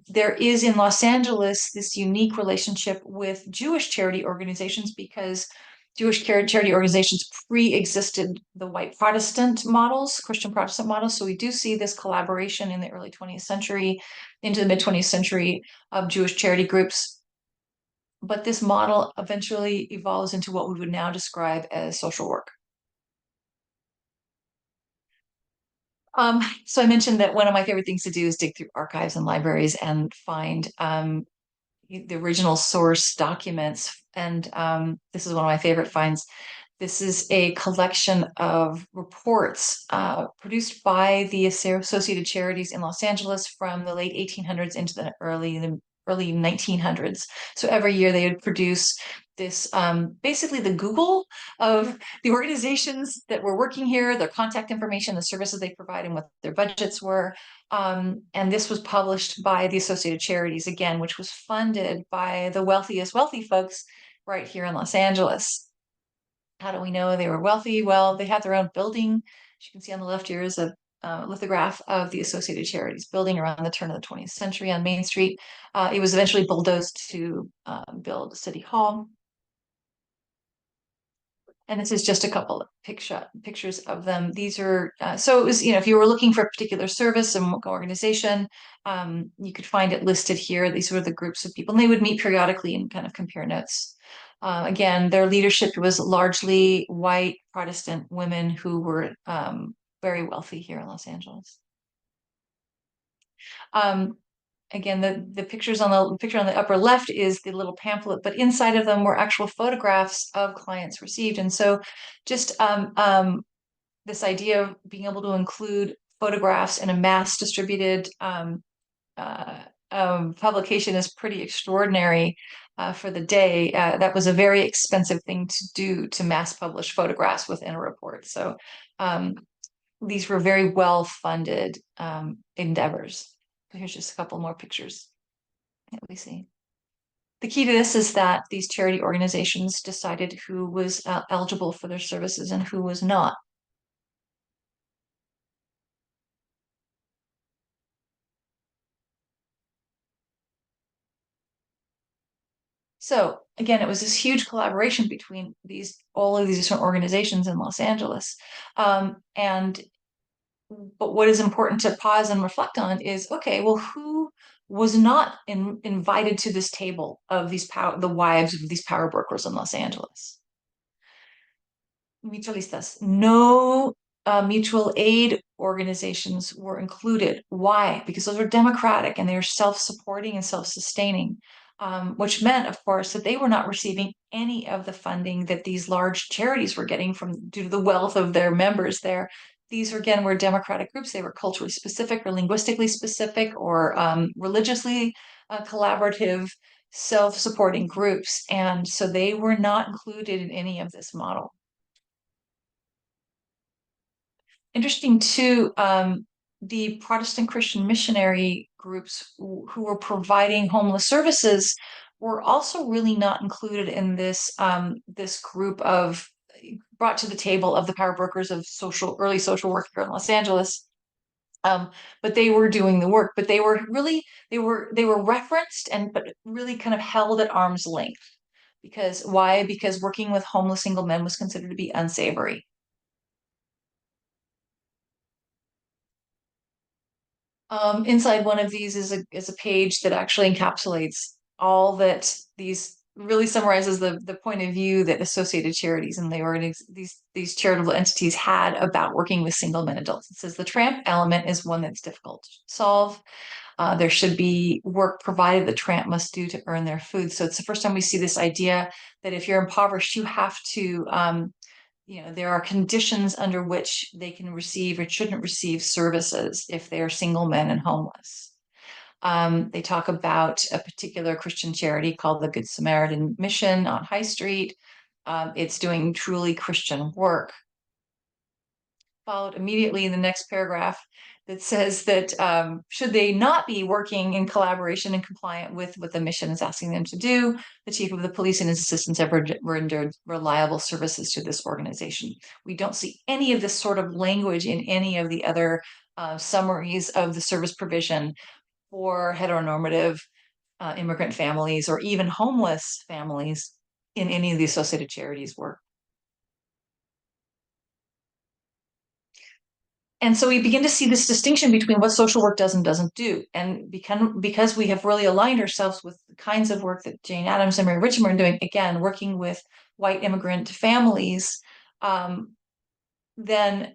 There is in Los Angeles this unique relationship with Jewish charity organizations, because Jewish charity organizations pre-existed the white Protestant models, Christian Protestant models. So we do see this collaboration in the early 20th century into the mid 20th century of Jewish charity groups. But this model eventually evolves into what we would now describe as social work. So I mentioned that one of my favorite things to do is dig through archives and libraries and find the original source documents. And this is one of my favorite finds. This is a collection of reports produced by the Associated Charities in Los Angeles from the late 1800s into the early 1900s. So every year they would produce this, basically the Google of the organizations that were working here, their contact information, the services they provide, and what their budgets were. And this was published by the Associated Charities, again, which was funded by the wealthiest wealthy folks right here in Los Angeles. How do we know they were wealthy? Well, they had their own building. As you can see on the left here is a lithograph of the Associated Charities building around the turn of the 20th century on Main Street. It was eventually bulldozed to build City Hall. And this is just a couple of pictures of them. These are, so it was, if you were looking for a particular service and organization, you could find it listed here. These were the groups of people, and they would meet periodically and kind of compare notes. Again, their leadership was largely white Protestant women who were very wealthy here in Los Angeles. Again, the pictures on the picture on the upper left is the little pamphlet, but inside of them were actual photographs of clients received. And so just this idea of being able to include photographs in a mass distributed publication is pretty extraordinary for the day. That was a very expensive thing to do, to mass publish photographs within a report. So these were very well funded endeavors. Here's just a couple more pictures that we see. The key to this is that these charity organizations decided who was eligible for their services and who was not. So again, it was this huge collaboration between all of these different organizations in Los Angeles. But what is important to pause and reflect on is, okay, well, who was not invited to this table of the wives of these power brokers in Los Angeles? Mutualistas. No mutual aid organizations were included. Why? Because those are democratic and they are self-supporting and self-sustaining, which meant, of course, that they were not receiving any of the funding that these large charities were getting due to the wealth of their members there. These, again, were democratic groups. They were culturally specific or linguistically specific or religiously collaborative, self-supporting groups. And so they were not included in any of this model. Interesting too, the Protestant Christian missionary groups who were providing homeless services were also really not included in this this group of brought to the table of the power brokers of early social work here in Los Angeles. But they were doing the work, but they were referenced but really kind of held at arm's length. Because why? Because working with homeless single men was considered to be unsavory. Inside one of these is a page that actually encapsulates all that these really summarizes the point of view that Associated Charities and these charitable entities had about working with single men adults. It says the tramp element is one that's difficult to solve. There should be work provided the tramp must do to earn their food. So it's the first time we see this idea that if you're impoverished, you have to there are conditions under which they can receive or shouldn't receive services if they are single men and homeless. They talk about a particular Christian charity called the Good Samaritan Mission on High Street. It's doing truly Christian work. Followed immediately in the next paragraph that says that should they not be working in collaboration and compliant with what the mission is asking them to do, the chief of the police and his assistants have rendered reliable services to this organization. We don't see any of this sort of language in any of the other summaries of the service provision for heteronormative immigrant families or even homeless families in any of the Associated Charities work. And so we begin to see this distinction between what social work does and doesn't do. And because we have really aligned ourselves with the kinds of work that Jane Addams and Mary Richmond are doing, again, working with white immigrant families, then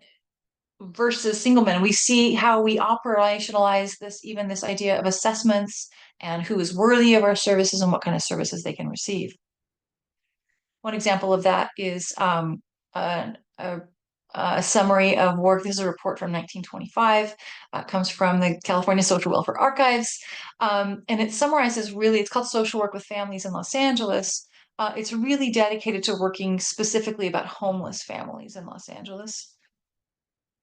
versus single men, we see how we operationalize this idea of assessments and who is worthy of our services and what kind of services they can receive. One example of that is a, a summary of work. This is a report from 1925. Comes from the California Social Welfare Archives. And it summarizes really, it's called Social Work with Families in Los Angeles. It's really dedicated to working specifically about homeless families in Los Angeles.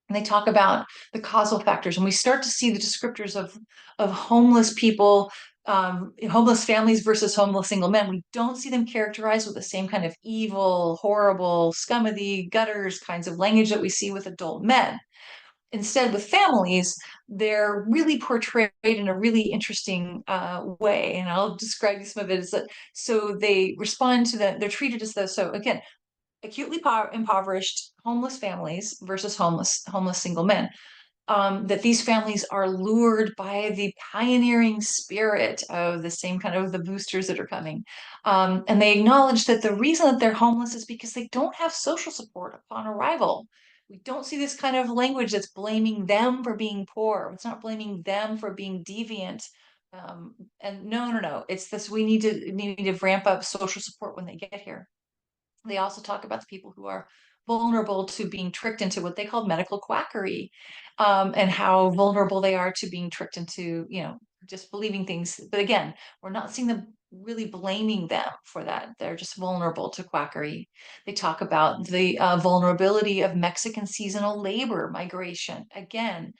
And they talk about the causal factors, and we start to see the descriptors of homeless people, homeless families versus homeless single men. We don't see them characterized with the same kind of evil, horrible, scum of the gutters kinds of language that we see with adult men. Instead, with families, they're really portrayed in a really interesting way, and I'll describe some of it as that. So they respond to that. They're treated as though. So again, acutely impoverished homeless families versus homeless single men, that these families are lured by the pioneering spirit of the same kind of the boosters that are coming, and they acknowledge that the reason that they're homeless is because they don't have social support upon arrival. We don't see this kind of language that's blaming them for being poor. It's not blaming them for being deviant. And no, no, no. It's this: we need to ramp up social support when they get here. They also talk about the people who are vulnerable to being tricked into what they call medical quackery, and how vulnerable they are to being tricked into, just believing things. But again, we're not seeing them really blaming them for that. They're just vulnerable to quackery. They talk about the vulnerability of Mexican seasonal labor migration. Again,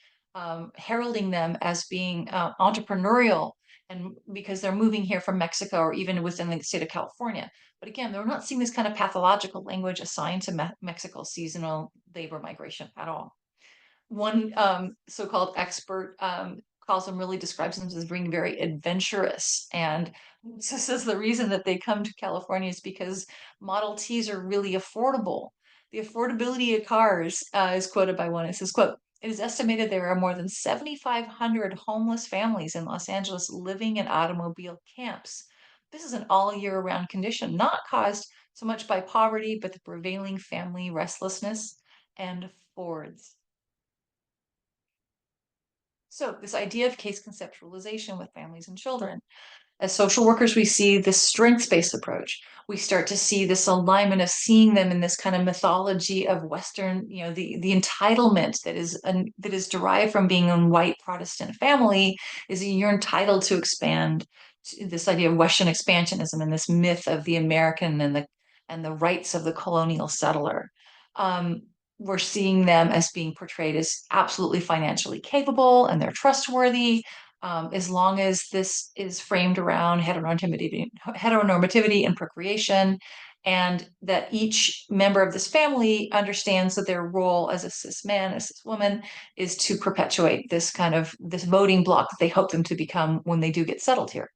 heralding them as being entrepreneurial, and because they're moving here from Mexico or even within the state of California. But again, they're not seeing this kind of pathological language assigned to Mexico seasonal labor migration at all. One so-called expert calls them, really describes them as being very adventurous. And so says the reason that they come to California is because Model Ts are really affordable. The affordability of cars is quoted by one. It says, quote, "It is estimated there are more than 7,500 homeless families in Los Angeles living in automobile camps. This is an all year round condition, not caused so much by poverty, but the prevailing family restlessness and Fords." So this idea of case conceptualization with families and children. As social workers, we see this strengths-based approach. We start to see this alignment of seeing them in this kind of mythology of Western, the entitlement that is derived from being a white Protestant family, is you're entitled to expand. This idea of Western expansionism and this myth of the American and the rights of the colonial settler. Um, we're seeing them as being portrayed as absolutely financially capable, and they're trustworthy, as long as this is framed around heteronormativity and procreation, and that each member of this family understands that their role as a cis man, a cis woman, is to perpetuate this kind of this voting bloc that they hope them to become when they do get settled here.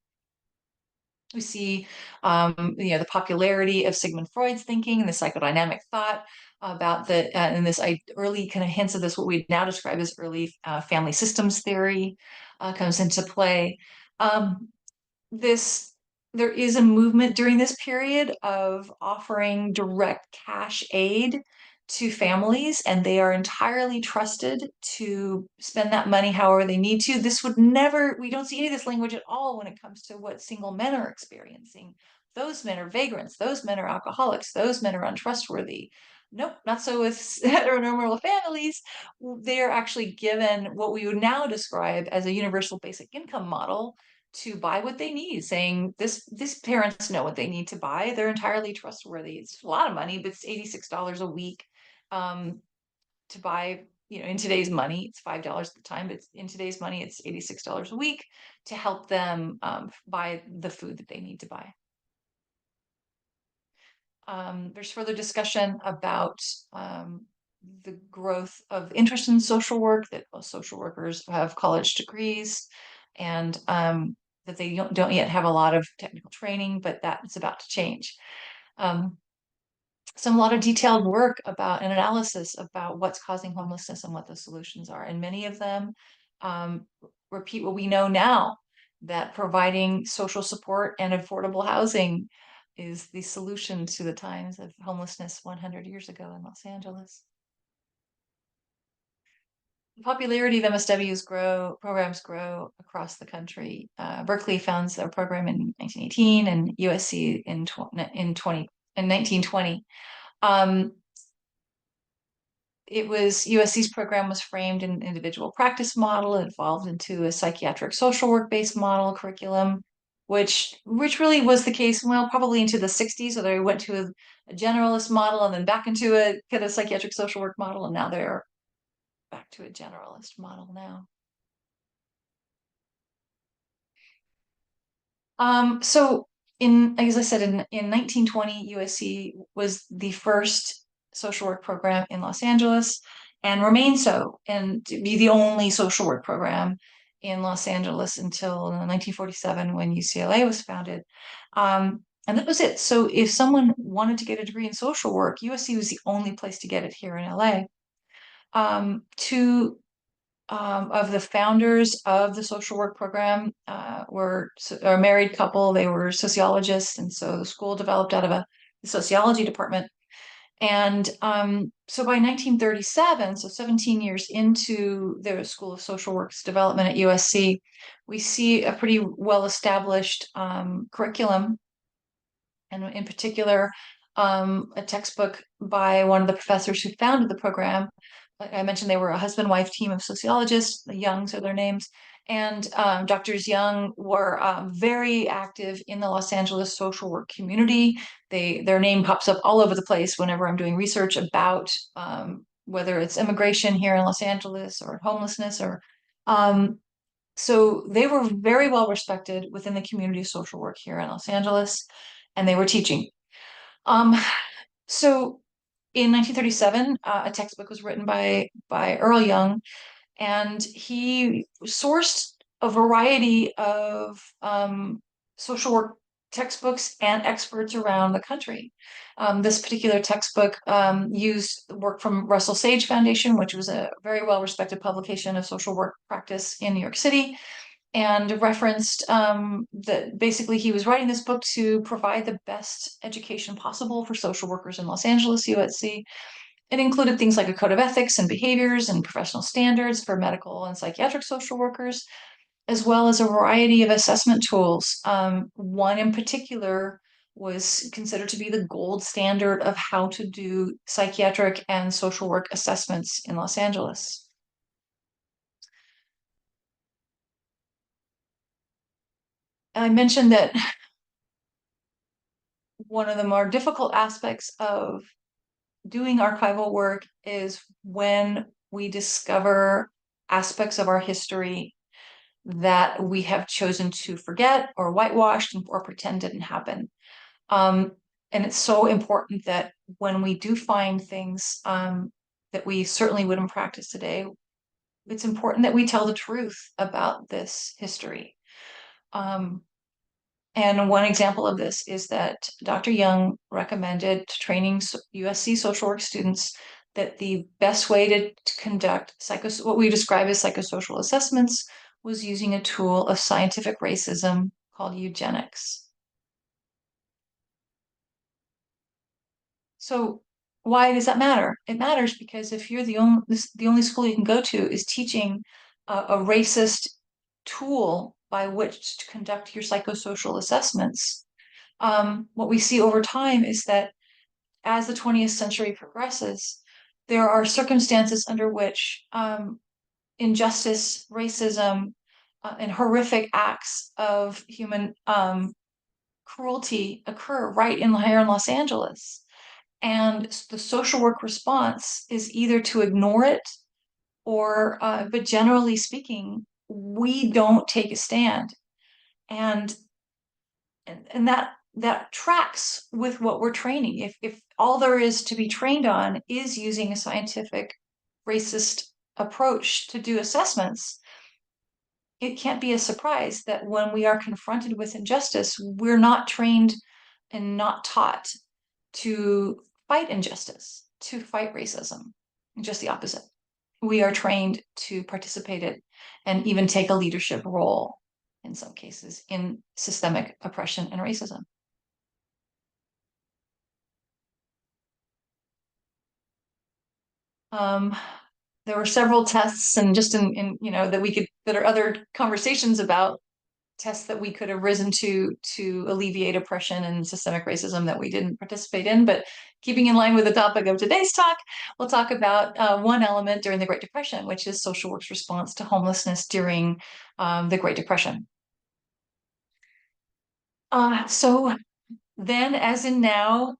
We see, the popularity of Sigmund Freud's thinking and the psychodynamic thought about and this early kind of hints of this, what we now describe as early family systems theory, comes into play. Um, this There is a movement during this period of offering direct cash aid to families, and they are entirely trusted to spend that money however they need to. This would never, we don't see any of this language at all when it comes to what single men are experiencing. Those men are vagrants, those men are alcoholics, those men are untrustworthy. Nope, not so with heteronormative families. They're actually given what we would now describe as a universal basic income model to buy what they need, saying this parents know what they need to buy. They're entirely trustworthy. It's a lot of money, but it's $86 a week, um, to buy, in today's money, it's $5 at the time, but in today's money, it's $86 a week to help them buy the food that they need to buy. There's further discussion about the growth of interest in social work, that most social workers have college degrees, and that they don't yet have a lot of technical training, but that's about to change. Um, a lot of detailed work about an analysis about what's causing homelessness and what the solutions are. And many of them um, repeat what we know now, that providing social support and affordable housing is the solution to the times of homelessness 100 years ago in Los Angeles. The popularity of programs grow across the country. Berkeley founds their program in 1918 and USC in 1920. Um, it was USC's program was framed in an individual practice model. It evolved into a psychiatric social work based model curriculum, which really was the case, well, probably into the 60s. So they went to a generalist model and then back into a kind of psychiatric social work model, and now they're back to a generalist model now. So as I said, in 1920, USC was the first social work program in Los Angeles and remained so, and to be the only social work program in Los Angeles until 1947 when UCLA was founded. And that was it. So if someone wanted to get a degree in social work, USC was the only place to get it here in LA. Two of the founders of the social work program were a married couple. They were sociologists, and so the school developed out of a sociology department. And so by 1937, so 17 years into the School of Social Work's development at USC, we see a pretty well-established curriculum, and in particular, a textbook by one of the professors who founded the program. Like I mentioned, they were a husband-wife team of sociologists. The Youngs are their names. And Doctors Young were very active in the Los Angeles social work community. Their name pops up all over the place whenever I'm doing research about whether it's immigration here in Los Angeles or homelessness or so they were very well respected within the community of social work here in Los Angeles, and they were teaching. Um, so in 1937, a textbook was written by Earl Young, and he sourced a variety of social work textbooks and experts around the country. This particular textbook used work from Russell Sage Foundation, which was a very well-respected publication of social work practice in New York City, and referenced that basically he was writing this book to provide the best education possible for social workers in Los Angeles, USC. It included things like a code of ethics and behaviors and professional standards for medical and psychiatric social workers, as well as a variety of assessment tools. One in particular was considered to be the gold standard of how to do psychiatric and social work assessments in Los Angeles. I mentioned that one of the more difficult aspects of doing archival work is when we discover aspects of our history that we have chosen to forget or whitewashed or pretend didn't happen. Um, and it's so important that when we do find things that we certainly wouldn't practice today, it's important that we tell the truth about this history. Um, and one example of this is that Dr. Young recommended to training USC social work students that the best way to conduct what we describe as psychosocial assessments was using a tool of scientific racism called eugenics. So why does that matter? It matters because if you're the only school you can go to is teaching a racist tool by which to conduct your psychosocial assessments, what we see over time is that as the 20th century progresses, there are circumstances under which injustice, racism, and horrific acts of human cruelty occur right here in Los Angeles. And the social work response is either to ignore it or, but generally speaking, we don't take a stand. And and that tracks with what we're training. If all there is to be trained on is using a scientific racist approach to do assessments, it can't be a surprise that when we are confronted with injustice, we're not trained and not taught to fight injustice, to fight racism, just the opposite. We are trained to participate in and even take a leadership role in some cases in systemic oppression and racism. Um, there were several tests and just in that we could that are other conversations about tests that we could have risen to alleviate oppression and systemic racism that we didn't participate in. But keeping in line with the topic of today's talk, we'll talk about one element during the Great Depression, which is social work's response to homelessness during the Great Depression. So then, as in now,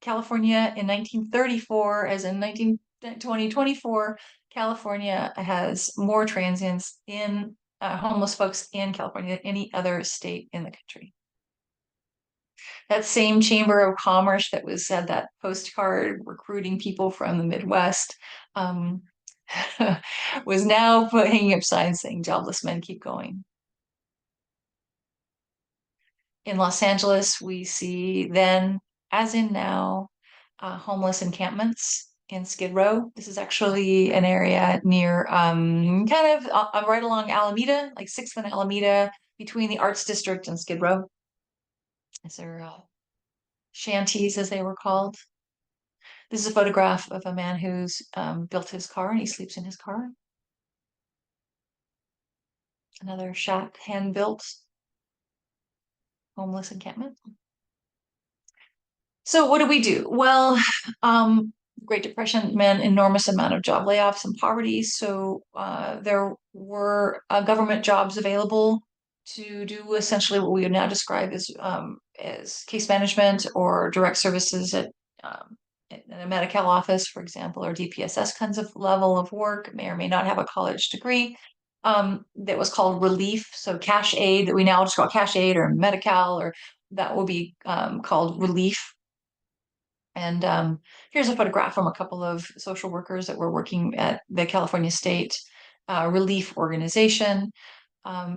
California in 1934, as in 2024, California has more transients in homeless folks in California than any other state in the country. That same Chamber of Commerce that was had that postcard recruiting people from the Midwest um, was now hanging up signs saying "Jobless men keep going." In Los Angeles, we see then, as in now, homeless encampments in Skid Row. This is actually an area near, kind of right along Alameda, like 6th and Alameda, between the Arts District and Skid Row. These are shanties, as they were called. This is a photograph of a man who's built his car and he sleeps in his car. Another shack, hand-built homeless encampment. So what do we do? Well, Great Depression meant enormous amount of job layoffs and poverty. So there were government jobs available to do essentially what we would now describe as case management or direct services in a Medi-Cal office, for example, or DPSS kinds of level of work. May or may not have a college degree. That was called relief. So cash aid that we now just call cash aid or Medi-Cal, or that will be called relief. And here's a photograph from a couple of social workers that were working at the California State Relief Organization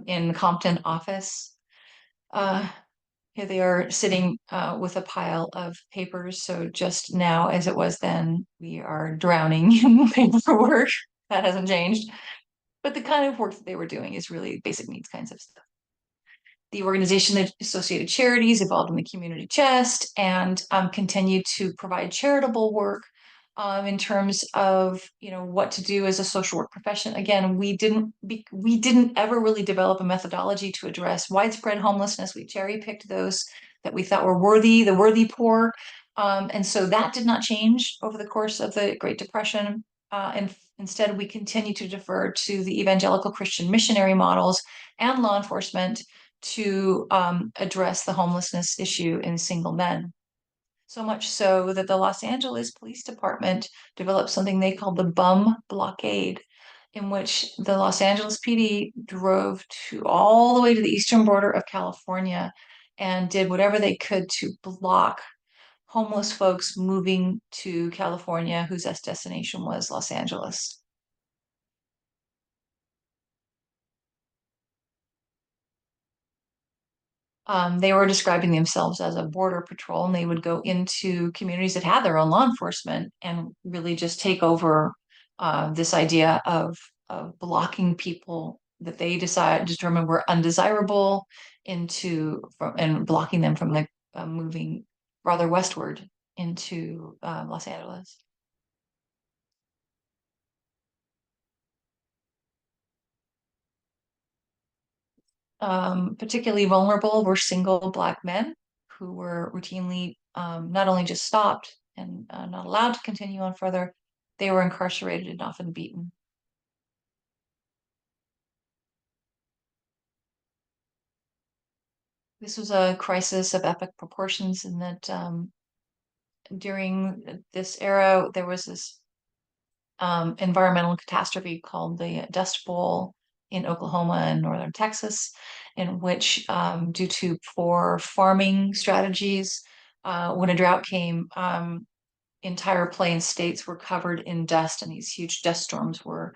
in the Compton office. Here they are sitting with a pile of papers. So just now, as it was then, we are drowning in paperwork. That hasn't changed. But the kind of work that they were doing is really basic needs kinds of stuff. The organization associated charities evolved in the community chest and continued to provide charitable work in terms of what to do as a social work profession. Again, we didn't ever really develop a methodology to address widespread homelessness. We cherry picked those that we thought were worthy, the worthy poor, and so that did not change over the course of the Great Depression. And instead, we continue to defer to the evangelical Christian missionary models and law enforcement to address the homelessness issue in single men. So much so that the Los Angeles Police Department developed something they called the bum blockade, in which the Los Angeles PD drove all the way to the eastern border of California and did whatever they could to block homeless folks moving to California whose destination was Los Angeles. They were describing themselves as a border patrol, and they would go into communities that had their own law enforcement and really just take over this idea of blocking people that they determined were undesirable and blocking them from moving farther westward into Los Angeles. Particularly vulnerable were single Black men who were routinely not only just stopped and not allowed to continue on further, they were incarcerated and often beaten. This was a crisis of epic proportions in that during this era, there was this environmental catastrophe called the Dust Bowl in Oklahoma and northern Texas, in which, due to poor farming strategies, when a drought came, entire plain states were covered in dust, and these huge dust storms were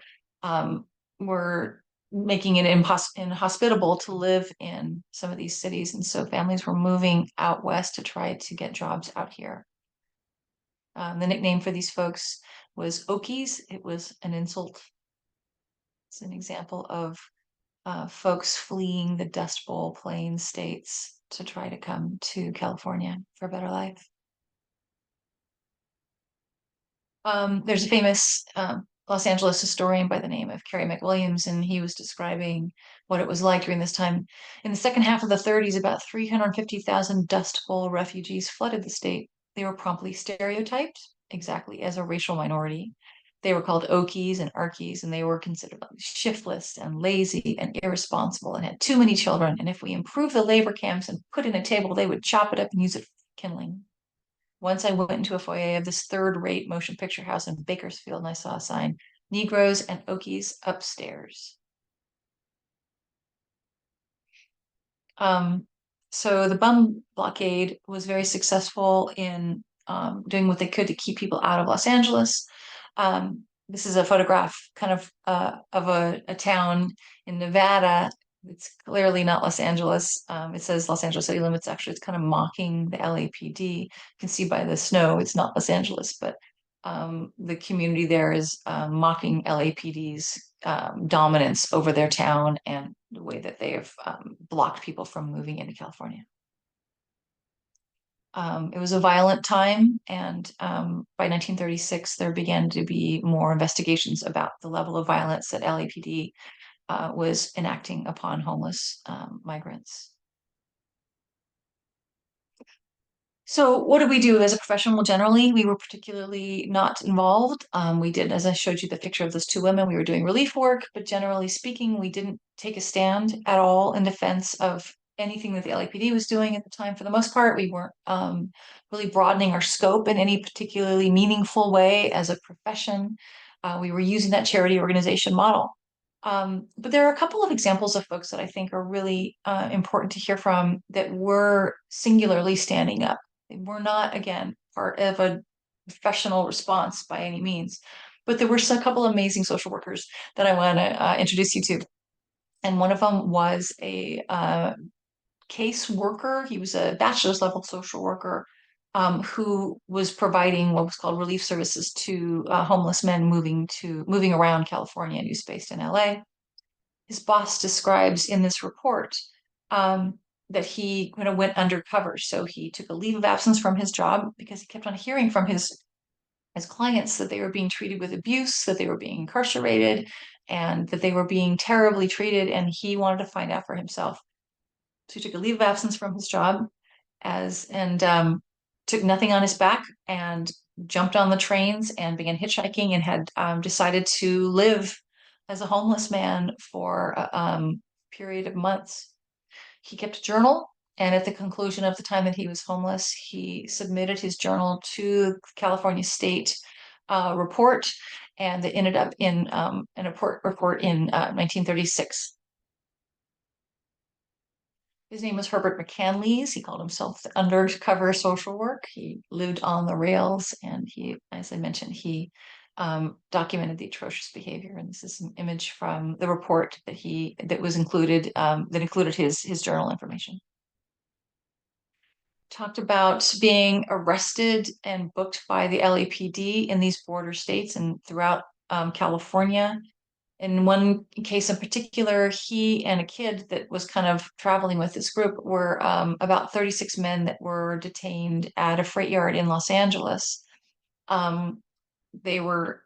making it inhospitable to live in some of these cities, and so families were moving out west to try to get jobs out here. The nickname for these folks was Okies. It was an insult. It's an example of folks fleeing the Dust Bowl plain states to try to come to California for a better life. There's a famous Los Angeles historian by the name of Kerry McWilliams, and he was describing what it was like during this time. In the second half of the 30s, about 350,000 Dust Bowl refugees flooded the state. They were promptly stereotyped exactly as a racial minority. They were called Okies and Arkies, and they were considered like shiftless and lazy and irresponsible and had too many children. And if we improved the labor camps and put in a table, they would chop it up and use it for kindling. Once I went into a foyer of this third-rate motion picture house in Bakersfield and I saw a sign, Negroes and Okies upstairs. Um, so the bum blockade was very successful in doing what they could to keep people out of Los Angeles. This is a photograph kind of a town in Nevada. It's clearly not Los Angeles. It says Los Angeles city limits. Actually, it's kind of mocking the LAPD. You can see by the snow, it's not Los Angeles, but the community there is mocking LAPD's dominance over their town and the way that they have blocked people from moving into California. It was a violent time, and by 1936, there began to be more investigations about the level of violence that LAPD was enacting upon homeless migrants. So, what did we do as a profession? Well, generally, we were particularly not involved. We did, as I showed you the picture of those two women, we were doing relief work, but generally speaking, we didn't take a stand at all in defense of anything that the LAPD was doing at the time. For the most part, we weren't really broadening our scope in any particularly meaningful way as a profession. We were using that charity organization model. But there are a couple of examples of folks that I think are really important to hear from that were singularly standing up. We're not, again, part of a professional response by any means, but there were a couple of amazing social workers that I want to introduce you to. And one of them was a case worker. He was a bachelor's level social worker who was providing what was called relief services to homeless men moving around California, and he was based in LA. His boss describes in this report that he kind of went undercover. So he took a leave of absence from his job because he kept on hearing from his clients that they were being treated with abuse, that they were being incarcerated, and that they were being terribly treated. And he wanted to find out for himself. So he took a leave of absence from his job and took nothing on his back and jumped on the trains and began hitchhiking and had decided to live as a homeless man for a period of months. He kept a journal, and at the conclusion of the time that he was homeless, he submitted his journal to the California State report, and it ended up in an report in 1936. His name was Herbert McCanlees. He called himself the undercover social work. He lived on the rails, and he, as I mentioned, he documented the atrocious behavior. And this is an image from the report that was included that included his journal information. Talked about being arrested and booked by the LAPD in these border states and throughout California. In one case in particular, he and a kid that was kind of traveling with this group were about 36 men that were detained at a freight yard in Los Angeles. Um, they were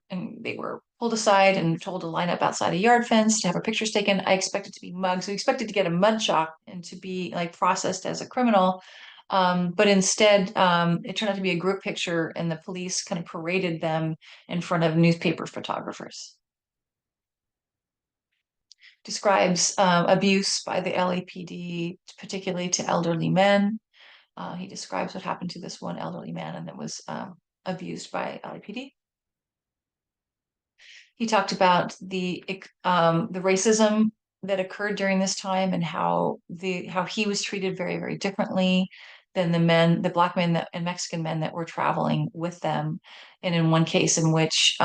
pulled aside and told to line up outside a yard fence to have our pictures taken. I expected to be mugged, so we expected to get a mud shot and to be like processed as a criminal. But instead, it turned out to be a group picture, and the police kind of paraded them in front of newspaper photographers. Describes abuse by the LAPD, particularly to elderly men. He describes what happened to this one elderly man and that was abused by LAPD. He talked about the racism that occurred during this time and how he was treated very, very differently than the black men and Mexican men that were traveling with them. And in one case in which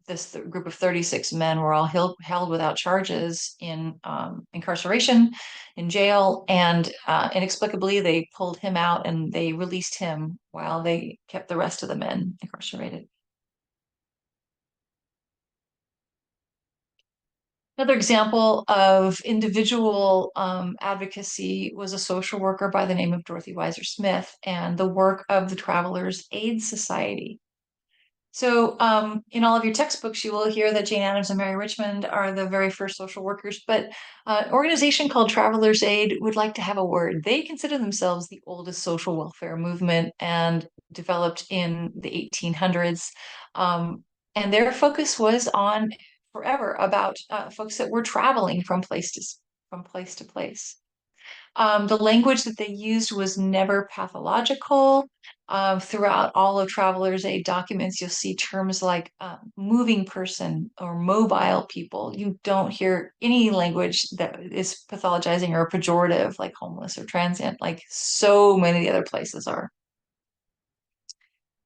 this group of 36 men were all held without charges in incarceration, in jail, and inexplicably they pulled him out and they released him while they kept the rest of the men incarcerated. Another example of individual advocacy was a social worker by the name of Dorothy Weiser Smith and the work of the Travelers Aid Society. So, in all of your textbooks, you will hear that Jane Addams and Mary Richmond are the very first social workers, but an organization called Travelers Aid would like to have a word. They consider themselves the oldest social welfare movement and developed in the 1800s. Um, and their focus was on forever about folks that were traveling from place to place. The language that they used was never pathological. Throughout all of Travelers Aid documents, you'll see terms like moving person or mobile people. You don't hear any language that is pathologizing or pejorative, like homeless or transient, like so many of the other places are.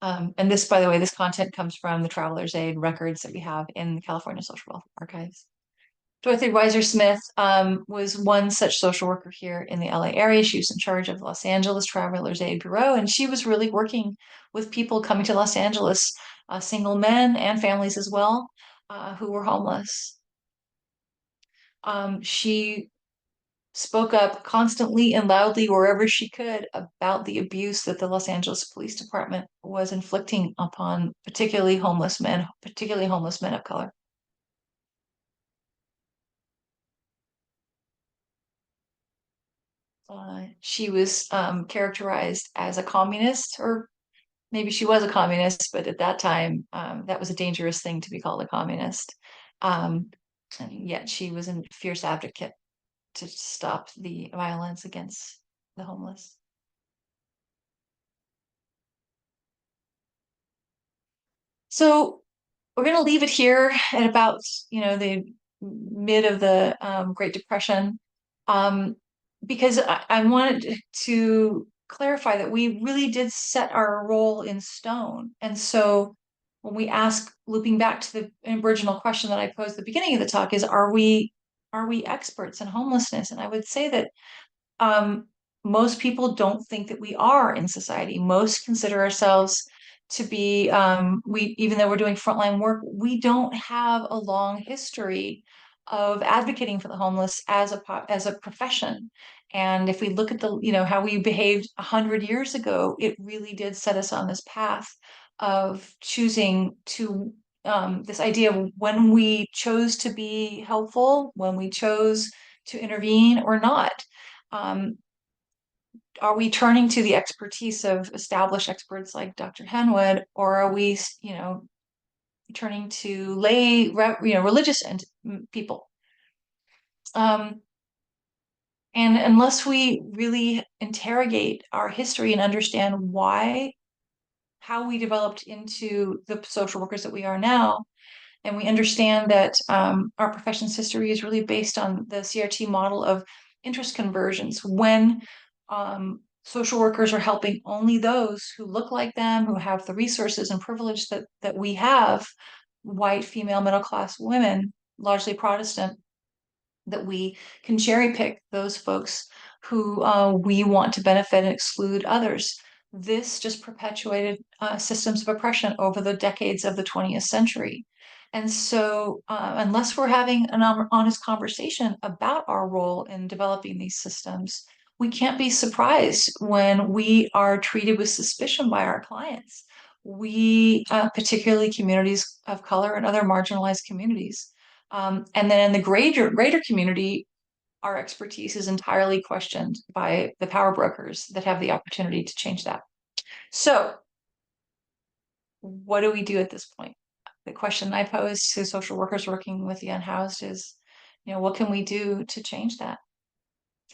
And this, by the way, this content comes from the Travelers Aid records that we have in the California Social Welfare Archives. Dorothy Weiser Smith was one such social worker here in the LA area. She was in charge of the Los Angeles Travelers Aid Bureau, and she was really working with people coming to Los Angeles, single men and families as well, who were homeless. She spoke up constantly and loudly wherever she could about the abuse that the Los Angeles Police Department was inflicting upon particularly homeless men of color. She was characterized as a communist, or maybe she was a communist, but at that time, that was a dangerous thing to be called a communist. Um, and yet she was a fierce advocate to stop the violence against the homeless. So we're going to leave it here at about, the mid of the Great Depression, um, because I wanted to clarify that we really did set our role in stone. And so when we ask, looping back to the original question that I posed at the beginning of the talk, is are we experts in homelessness? And I would say that um, most people don't think that we are in society. Most consider ourselves to be, even though we're doing frontline work, we don't have a long history of advocating for the homeless as a profession. And if we look at how we behaved 100 years ago, it really did set us on this path of choosing to this idea of when we chose to be helpful, when we chose to intervene or not. um, are we turning to the expertise of established experts like Dr. Henwood, or are we, turning to religious and people? Um, and unless we really interrogate our history and understand how we developed into the social workers that we are now, and we understand that our profession's history is really based on the CRT model of interest conversions, when social workers are helping only those who look like them, who have the resources and privilege that we have, white, female, middle class women, largely Protestant, that we can cherry pick those folks who we want to benefit and exclude others. This just perpetuated systems of oppression over the decades of the 20th century. And so, unless we're having an honest conversation about our role in developing these systems, we can't be surprised when we are treated with suspicion by our clients. Particularly communities of color and other marginalized communities. And then in the greater community, our expertise is entirely questioned by the power brokers that have the opportunity to change that. So, what do we do at this point? The question I pose to social workers working with the unhoused is, what can we do to change that?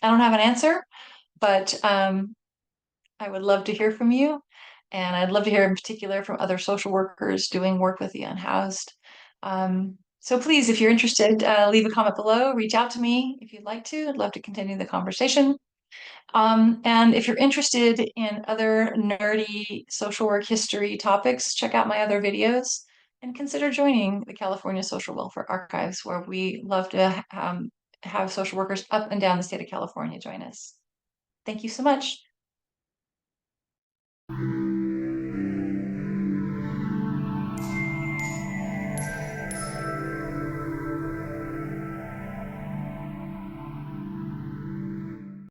I don't have an answer, but I would love to hear from you. And I'd love to hear in particular from other social workers doing work with the unhoused. So please, if you're interested, leave a comment below, reach out to me if you'd like to. I'd love to continue the conversation. And if you're interested in other nerdy social work history topics, check out my other videos and consider joining the California Social Welfare Archives, where we love to have social workers up and down the state of California join us. Thank you so much.